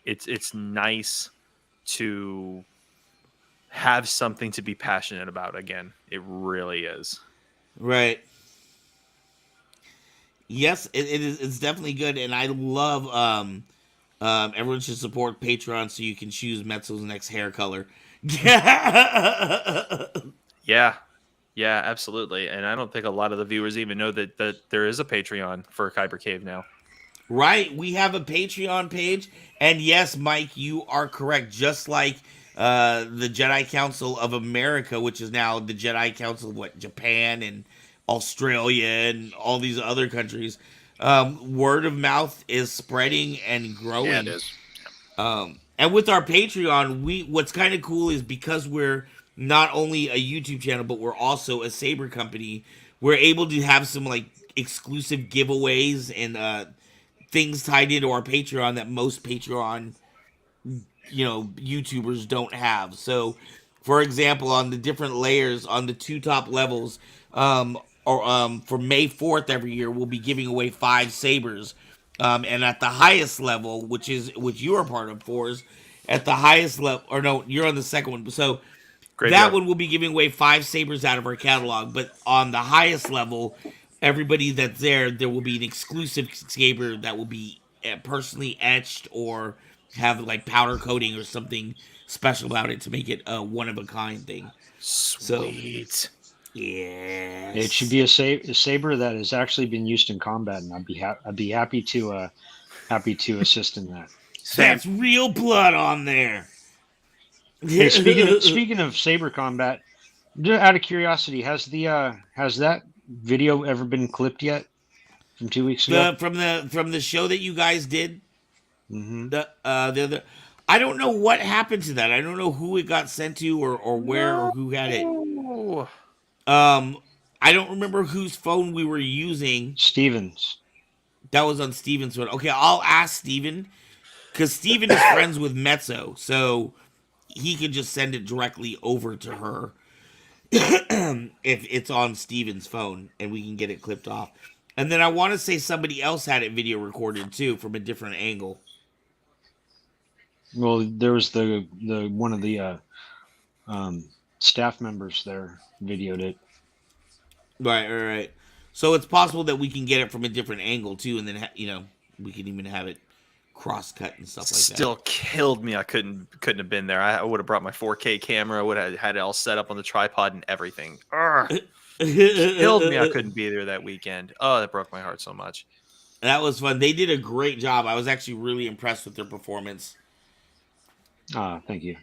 it's nice to have something to be passionate about again. It really is. Right. Yes, it is. It's definitely good, and I love. Everyone should support Patreon so you can choose Metzo's next hair color. Yeah, absolutely. And I don't think a lot of the viewers even know that there is a Patreon for Kyber Cave now. Right. We have a Patreon page. And yes, Mike, you are correct. Just like the Jedi Council of America, which is now the Jedi Council of Japan and Australia and all these other countries. Word of mouth is spreading and growing. Yeah, it is. And with our Patreon, what's kind of cool is because we're not only a YouTube channel, but we're also a Saber company, we're able to have some like exclusive giveaways and things tied into our Patreon that most Patreon YouTubers don't have. So for example, on the different layers, on the 2 top levels, for May 4th every year, we'll be giving away 5 sabers. And at the highest level, which you are part of, Fours, at the highest level, or no, you're on the second one. So Great that job. one will be giving away 5 sabers out of our catalog. But on the highest level, everybody that's there will be an exclusive saber that will be personally etched or have like powder coating or something special about it to make it a one-of-a-kind thing. Sweet. So, yeah, it should be a saber that has actually been used in combat, and I'd be happy to assist in that. That's real blood on there. Hey, speaking of saber combat, Just out of curiosity, has that video ever been clipped yet from 2 weeks ago? From the show that you guys did. Mm-hmm. The other, I don't know what happened to that. I don't know who it got sent to or where or who had it. I don't remember whose phone we were using. Stevens. That was on Steven's phone. Okay, I'll ask Steven because Steven is friends with Mezzo, so he can just send it directly over to her if it's on Steven's phone, and we can get it clipped off. And then I want to say somebody else had it video recorded too from a different angle. Well, there was the one of the staff members there videoed it. Right. So it's possible that we can get it from a different angle too, and then we can even have it cross-cut and stuff like that. Still killed me. I couldn't have been there. I would have brought my 4K camera. Would have had it all set up on the tripod and everything. Killed me. I couldn't be there that weekend. Oh, that broke my heart so much. That was fun. They did a great job. I was actually really impressed with their performance. Thank you.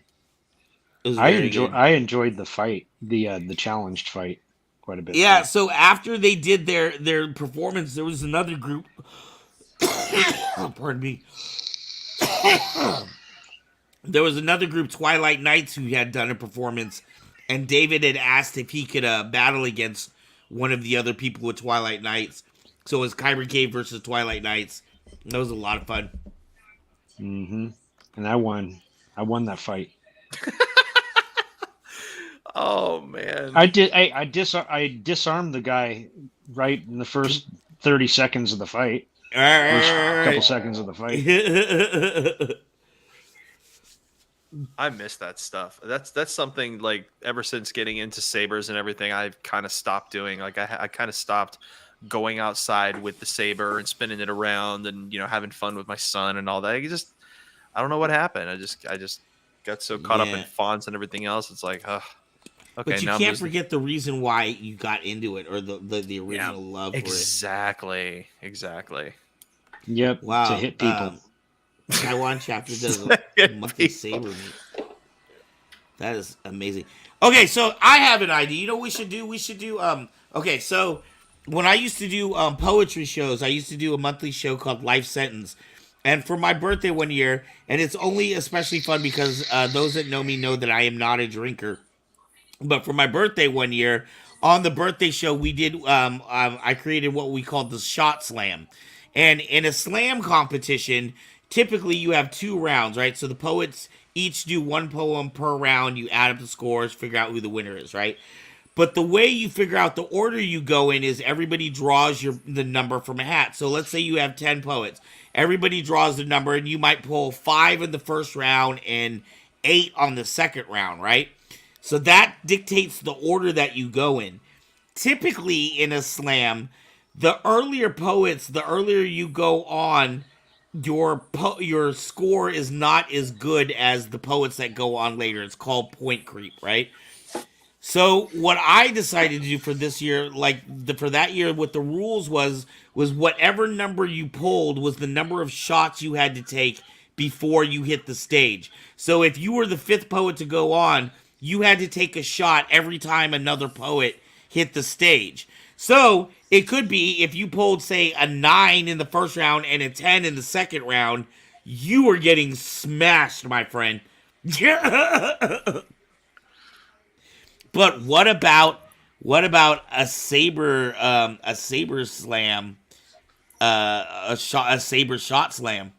I enjoyed the fight, the challenged fight quite a bit. Yeah, so after they did their performance, there was another group. Pardon me. There was another group, Twilight Knights, who had done a performance, and David had asked if he could battle against one of the other people with Twilight Knights. So it was Kyber Cave versus Twilight Knights. That was a lot of fun. Mm-hmm. And I won. I won that fight. Oh man! I did. I disarmed the guy right in the first 30 seconds of the fight. First couple seconds of the fight. I miss that stuff. That's something like ever since getting into sabers and everything, I've kind of stopped doing. Like I kind of stopped going outside with the saber and spinning it around and having fun with my son and all that. I don't know what happened. I just got so caught up in fonts and everything else. It's like, okay. But you can't forget the reason why you got into it or the original love for it. Exactly. Yep. Wow. To hit people. Taiwan chapter does a monthly saber meet. That is amazing. Okay, so I have an idea. You know what we should do? We should do okay, so when I used to do poetry shows, I used to do a monthly show called Life Sentence. And for my birthday one year, and it's only especially fun because those that know me know that I am not a drinker. But for my birthday one year, on the birthday show, we did I created what we called the shot slam. And in a slam competition, typically you have 2 rounds, right? So the poets each do 1 poem per round. You add up the scores, figure out who the winner is, right? But the way you figure out the order you go in is everybody draws the number from a hat. So let's say you have 10 poets. Everybody draws the number, and you might pull 5 in the first round and 8 on the second round, right? So that dictates the order that you go in. Typically in a slam, the earlier poets, the earlier you go on, your score is not as good as the poets that go on later. It's called point creep, right? So what I decided to do for this year, for that year, what the rules was whatever number you pulled was the number of shots you had to take before you hit the stage. So if you were the 5th poet to go on, you had to take a shot every time another poet hit the stage. So it could be if you pulled, say, a 9 in the first round and a 10 in the second round, you were getting smashed, my friend. But what about a saber slam, a saber shot slam?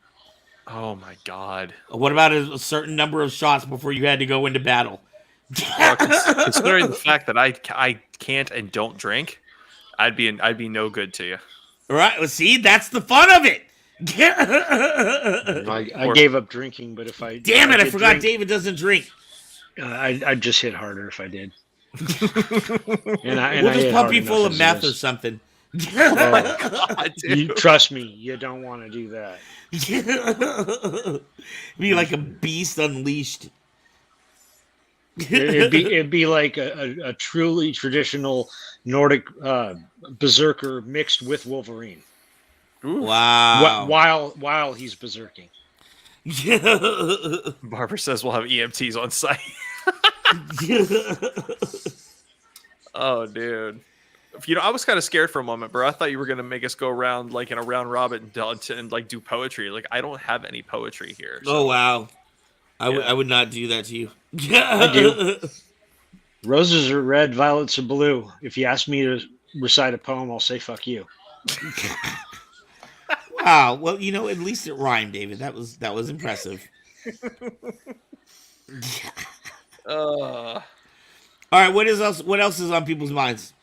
Oh my god! What about a certain number of shots before you had to go into battle? Well, considering the fact that I can't and don't drink, I'd be no good to you. Right? Well, see, that's the fun of it. I gave up drinking, but if I damn it, I forgot David doesn't drink. I'd just hit harder if I did. We'll just pump you full of meth or something. Oh my god, dude. You trust me, you don't want to do that. Be like a beast unleashed. It'd be like a truly traditional Nordic berserker mixed with Wolverine. Ooh. Wow! While he's berserking. Barbara says we'll have EMTs on site. Oh, dude. I was kind of scared for a moment, bro. I thought you were gonna make us go around like in a round robin and like do poetry. Like I don't have any poetry here. Oh wow, I Yeah. would not do that to you. I do. Roses are red, violets are blue. If you ask me to recite a poem, I'll say "fuck you." Wow. Well, at least it rhymed, David. That was impressive. Uh, All right. What else is on people's minds?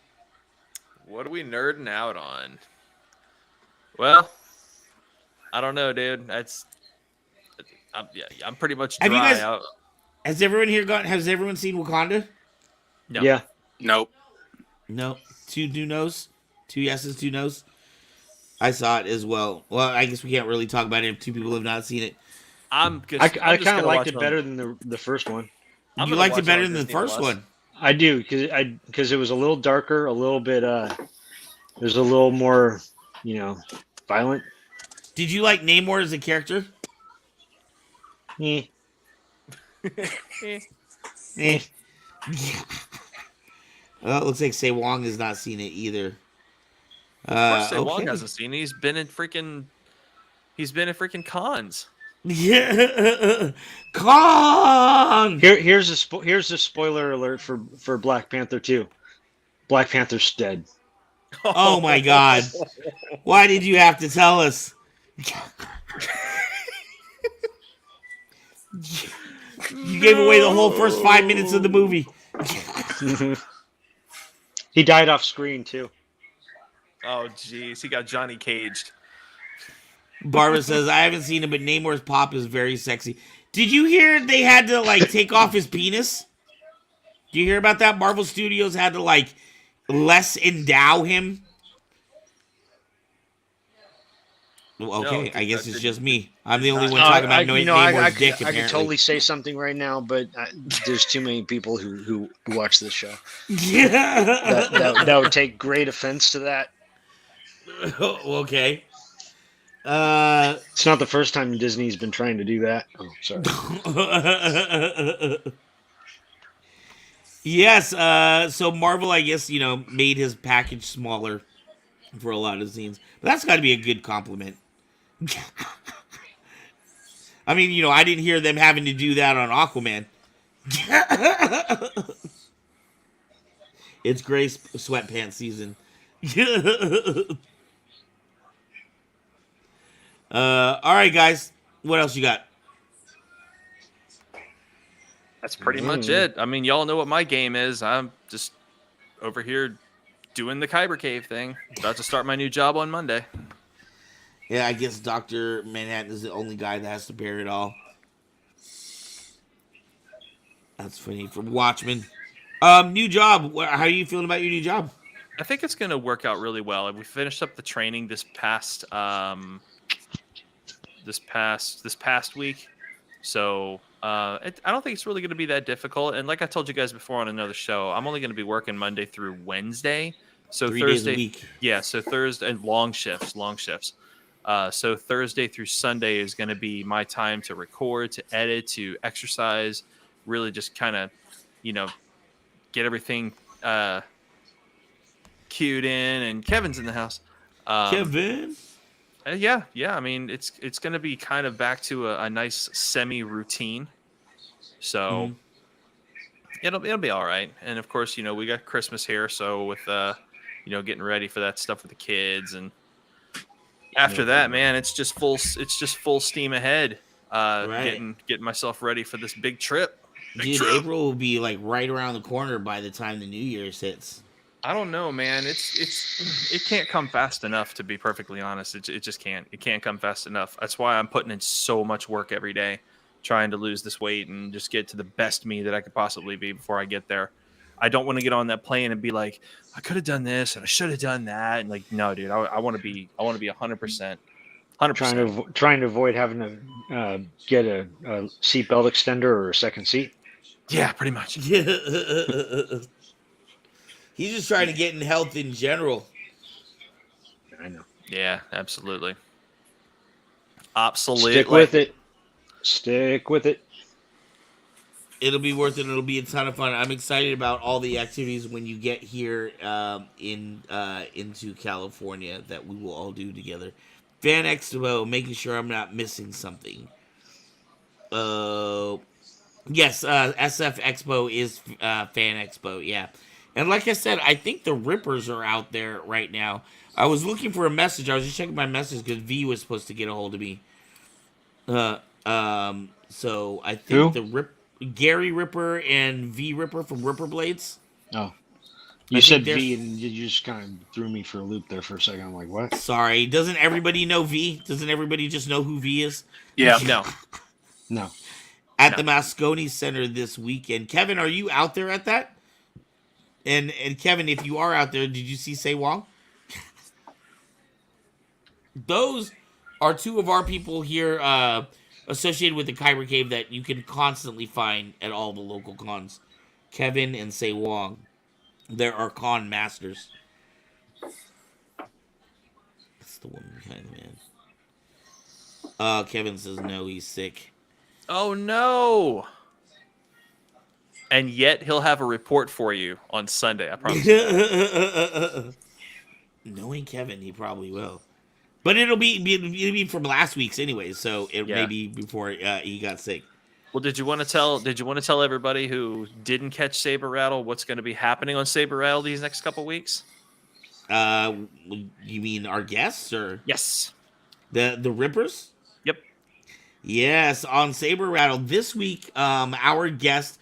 what are we nerding out on? Well, I don't know, dude. I'm pretty much dry Have you guys? out. Has everyone here Has everyone seen Wakanda? No. Yeah. Nope. No. 2 no's. 2 yeses, 2 no's. I saw it as well. Well, I guess we can't really talk about it if 2 people have not seen it. I I kind of liked it better than the first one. You liked it better than the first one. I do because it was a little darker, a little bit. There's a little more, violent. Did you like Namor as a character? Eh. Eh. Well, it looks like Say Wong has not seen it either. Of course, Say Wong Okay. hasn't seen it. He's been at freaking cons. Yeah, Kong. Here's a spoiler alert for Black Panther 2. Black Panther's dead. Oh my God! Why did you have to tell us? You gave away the whole first 5 minutes of the movie. He died off screen too. Oh, jeez, he got Johnny caged. Barbara says, I haven't seen it, but Namor's pop is very sexy. Did you hear they had to, take off his penis? Do you hear about that? Marvel Studios had to, less endow him? Well, okay, No, I guess that it's didn't- just me. I'm the only one talking about Namor's dick, I apparently. could totally say something right now, but there's too many people who watch this show. Yeah. That would take great offense to that. Okay. It's not the first time Disney's been trying to do that. Oh, sorry. Yes, so Marvel, I guess, made his package smaller for a lot of scenes. But that's got to be a good compliment. I mean, I didn't hear them having to do that on Aquaman. It's gray sweatpants season. All right, guys. What else you got? That's pretty much it. I mean, y'all know what my game is. I'm just over here doing the Kyber Cave thing. About to start my new job on Monday. Yeah, I guess Dr. Manhattan is the only guy that has to bear it all. That's funny. From Watchmen. New job. How are you feeling about your new job? I think it's going to work out really well. We finished up the training this past week. So I don't think it's really going to be that difficult. And like I told you guys before on another show, I'm only going to be working Monday through Wednesday. So 3 Thursday, days a week. Yeah. So Thursday and long shifts. So Thursday through Sunday is going to be my time to record, to edit, to exercise, really just kind of, get everything queued in. And Kevin's in the house. Kevin? Yeah. I mean, it's going to be kind of back to a nice semi-routine. So it'll be all right. And of course, we got Christmas here, so with getting ready for that stuff with the kids, and after that, man, it's just full steam ahead. Right. Getting myself ready for this big trip. Dude, April will be right around the corner by the time the New Year's hits. I don't know, man. It can't come fast enough, to be perfectly honest. It just can't. It can't come fast enough. That's why I'm putting in so much work every day, trying to lose this weight and just get to the best me that I could possibly be before I get there. I don't want to get on that plane and be like, I could have done this and I should have done that. And no, dude, I want to be 100%. 100%. Trying to avoid having to get a seatbelt extender or a second seat. Yeah, pretty much. He's just trying to get in health in general. I know. Yeah, absolutely. Absolutely. Stick with it. It'll be worth it. It'll be a ton of fun. I'm excited about all the activities when you get here into California that we will all do together. Fan Expo, making sure I'm not missing something. Yes, SF Expo is Fan Expo, yeah. And like I said, I think the Rippers are out there right now. I was looking for a message. I was just checking my message because V was supposed to get a hold of me. So I think Gary Ripper and V Ripper from Ripper Blades. Oh, you said V, and you just kind of threw me for a loop there for a second. I'm like, what? Sorry, doesn't everybody know V? Doesn't everybody just know who V is? Yeah. No. At the Moscone Center this weekend. Kevin, are you out there at that? And Kevin, if you are out there, did you see Say Wong? Those are two of our people here associated with the Kyber Cave that you can constantly find at all the local cons. Kevin and Say Wong. They're our con masters. That's the one behind the man. Kevin says no, he's sick. Oh no! And yet he'll have a report for you on Sunday. I promise. Knowing Kevin, he probably will. But it'll be from last week's anyway, so it may be before he got sick. Well, did you want to tell everybody who didn't catch Saber Rattle what's going to be happening on Saber Rattle these next couple weeks? You mean our guests or yes, the Rippers? Yep. Yes, on Saber Rattle this week, our guest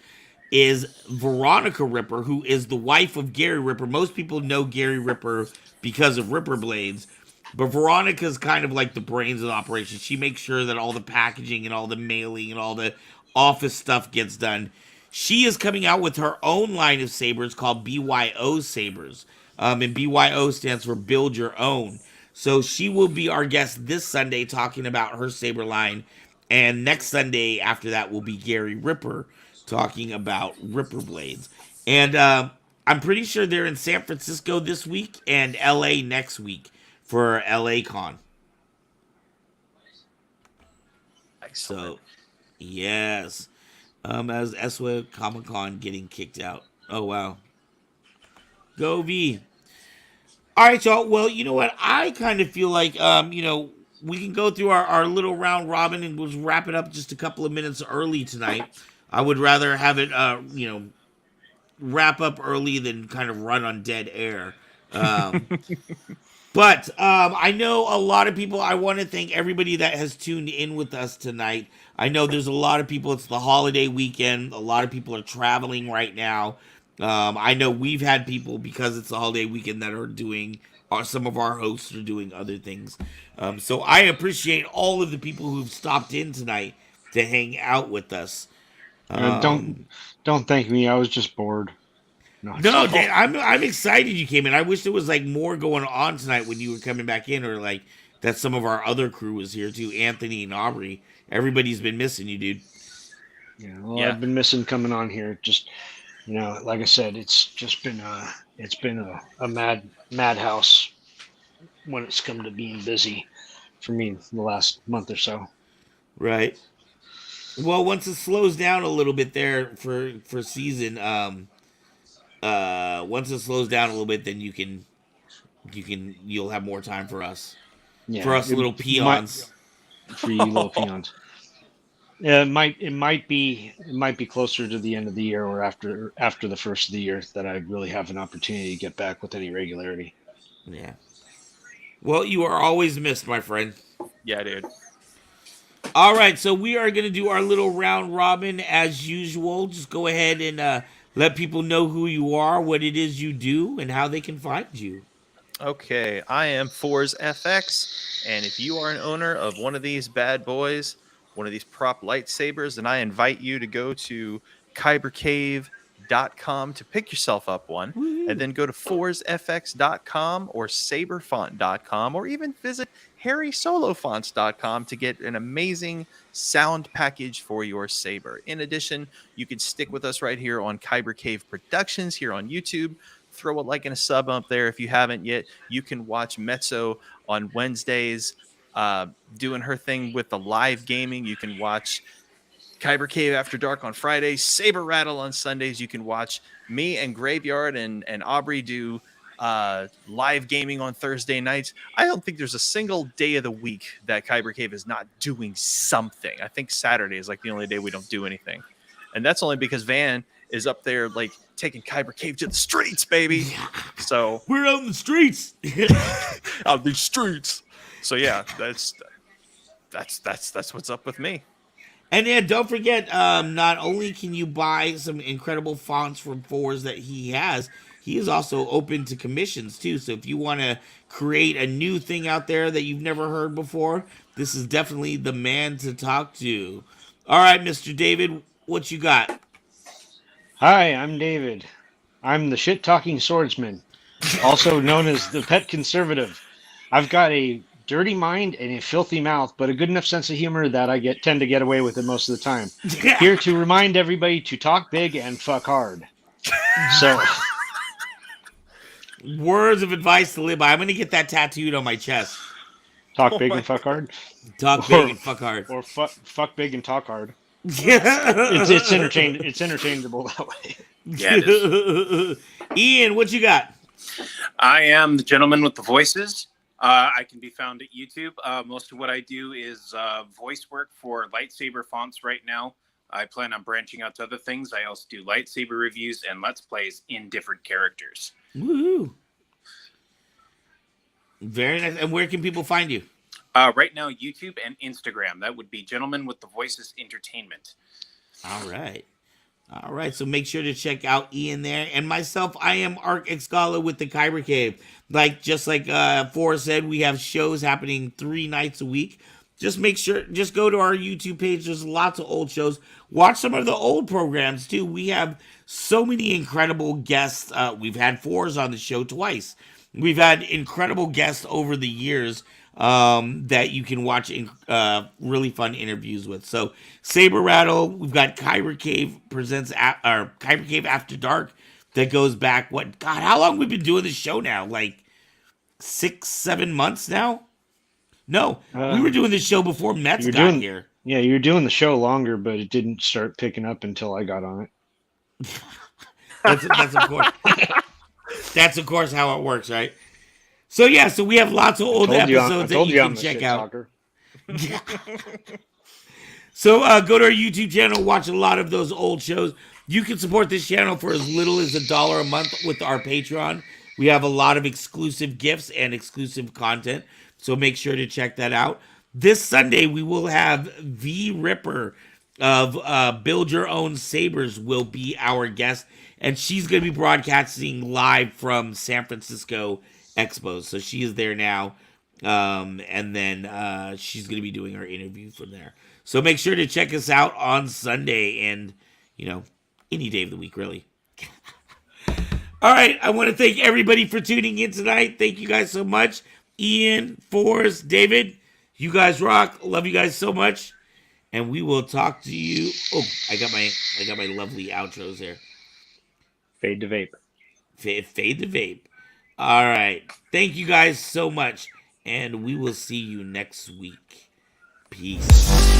is Veronica Ripper, who is the wife of Gary Ripper. Most people know Gary Ripper because of Ripper Blades. But Veronica's kind of like the brains of the operation. She makes sure that all the packaging and all the mailing and all the office stuff gets done. She is coming out with her own line of sabers called BYO Sabers. And BYO stands for Build Your Own. So she will be our guest this Sunday talking about her saber line. And next Sunday after that will be Gary Ripper talking about Ripper Blades. And I'm pretty sure they're in San Francisco this week and LA next week for LA Con. Excellent. So, yes. As Eswa Comic Con getting kicked out. Oh, wow. Go V. All right, y'all. Well, you know what? I kind of feel like, we can go through our little round robin and we'll wrap it up just a couple of minutes early tonight. I would rather have it, wrap up early than kind of run on dead air. But I know a lot of people. I want to thank everybody that has tuned in with us tonight. I know there's a lot of people. It's the holiday weekend. A lot of people are traveling right now. I know we've had people, because it's the holiday weekend, that are doing, some of our hosts are doing other things. So I appreciate all of the people who've stopped in tonight to hang out with us. Don't thank me. I was just bored. No, Dan, I'm excited you came in. I wish there was like more going on tonight when you were coming back in, or like that some of our other crew was here too. Anthony and Aubrey. Everybody's been missing you, dude. Yeah, I've been missing coming on here. Just, like I said, it's just been a madhouse when it's come to being busy for me the last month or so. Right. Well, once it slows down a little bit there for season, once it slows down a little bit, then you'll have more time for us. Yeah, for us little peons. For you little peons. Yeah, it might be closer to the end of the year or after the first of the year that I really have an opportunity to get back with any regularity. Yeah. Well, you are always missed, my friend. Yeah, dude. All right, so we are going to do our little round robin as usual. Just go ahead and let people know who you are, what it is you do, and how they can find you. Okay, I am Forz FX, and if you are an owner of one of these bad boys, one of these prop lightsabers, then I invite you to go to kybercave.com to pick yourself up one. Woo-hoo. And then go to forzfx.com or saberfont.com, or even visit harrysolofonts.com to get an amazing sound package for your saber. In addition, you can stick with us right here on Kyber Cave Productions here on YouTube. Throw a like and a sub up there if you haven't yet. You can watch Mezzo on Wednesdays doing her thing with the live gaming. You can watch Kyber Cave After Dark on Fridays, Saber Rattle on Sundays. You can watch me and Graveyard and Aubrey do live gaming on Thursday nights. I don't think there's a single day of the week that Kyber Cave is not doing something. I think Saturday is like the only day we don't do anything. And that's only because Van is up there like taking Kyber Cave to the streets, baby. So we're out in the streets. Out the streets. So yeah, that's what's up with me. And yeah, don't forget, not only can you buy some incredible fonts from Fours that he is also open to commissions too. So if you want to create a new thing out there that you've never heard before, this is definitely the man to talk to. All right, Mr. David, what you got? Hi, I'm David. I'm the shit-talking swordsman, also known as the pet conservative. I've got a dirty mind and a filthy mouth, but a good enough sense of humor that I tend to get away with it most of the time. Here to remind everybody to talk big and fuck hard. So, words of advice to live by. I'm going to get that tattooed on my chest. Talk big and fuck hard. Talk big and fuck hard. Or fuck big and talk hard. It's interchangeable that way. Yeah, it is. Ian, what you got? I am the gentleman with the voices. I can be found at YouTube. Most of what I do is voice work for lightsaber fonts right now. I plan on branching out to other things. I also do lightsaber reviews and Let's Plays in different characters. Woohoo. Very nice. And where can people find you? Right now, YouTube and Instagram. That would be Gentlemen with the Voices Entertainment. All right. All right. So make sure to check out Ian there. And myself, I am Arc Excala with the Kyber Cave. Just like Forrest said, we have shows happening 3 nights a week. Just make sure, just go to our YouTube page. There's lots of old shows. Watch some of the old programs too. We have so many incredible guests. We've had Fours on the show twice. We've had incredible guests over the years that you can watch in really fun interviews with. So Saber Rattle, we've got Kyber Cave presents Kyber Cave After Dark that goes back. How long we've been doing this show now? Like 6-7 months now? No, we were doing this show before Mets got here. Yeah, you were doing the show longer, but it didn't start picking up until I got on it. That's of course. That's of course how it works, right? So yeah, so we have lots of old episodes that you can check out. So go to our YouTube channel, watch a lot of those old shows. You can support this channel for as little as $1 a month with our Patreon. We have a lot of exclusive gifts and exclusive content, so make sure to check that out. This Sunday, we will have V Ripper of Build Your Own Sabers will be our guest, and she's going to be broadcasting live from San Francisco Expo. So she is there now, and then she's going to be doing our interview from there. So make sure to check us out on Sunday and, any day of the week, really. All right, I want to thank everybody for tuning in tonight. Thank you guys so much. Ian, Forrest, David, you guys rock. Love you guys so much. And we will talk to you. Oh, I got my lovely outros there. Fade to vape. Fade to vape. All right. Thank you guys so much. And we will see you next week. Peace.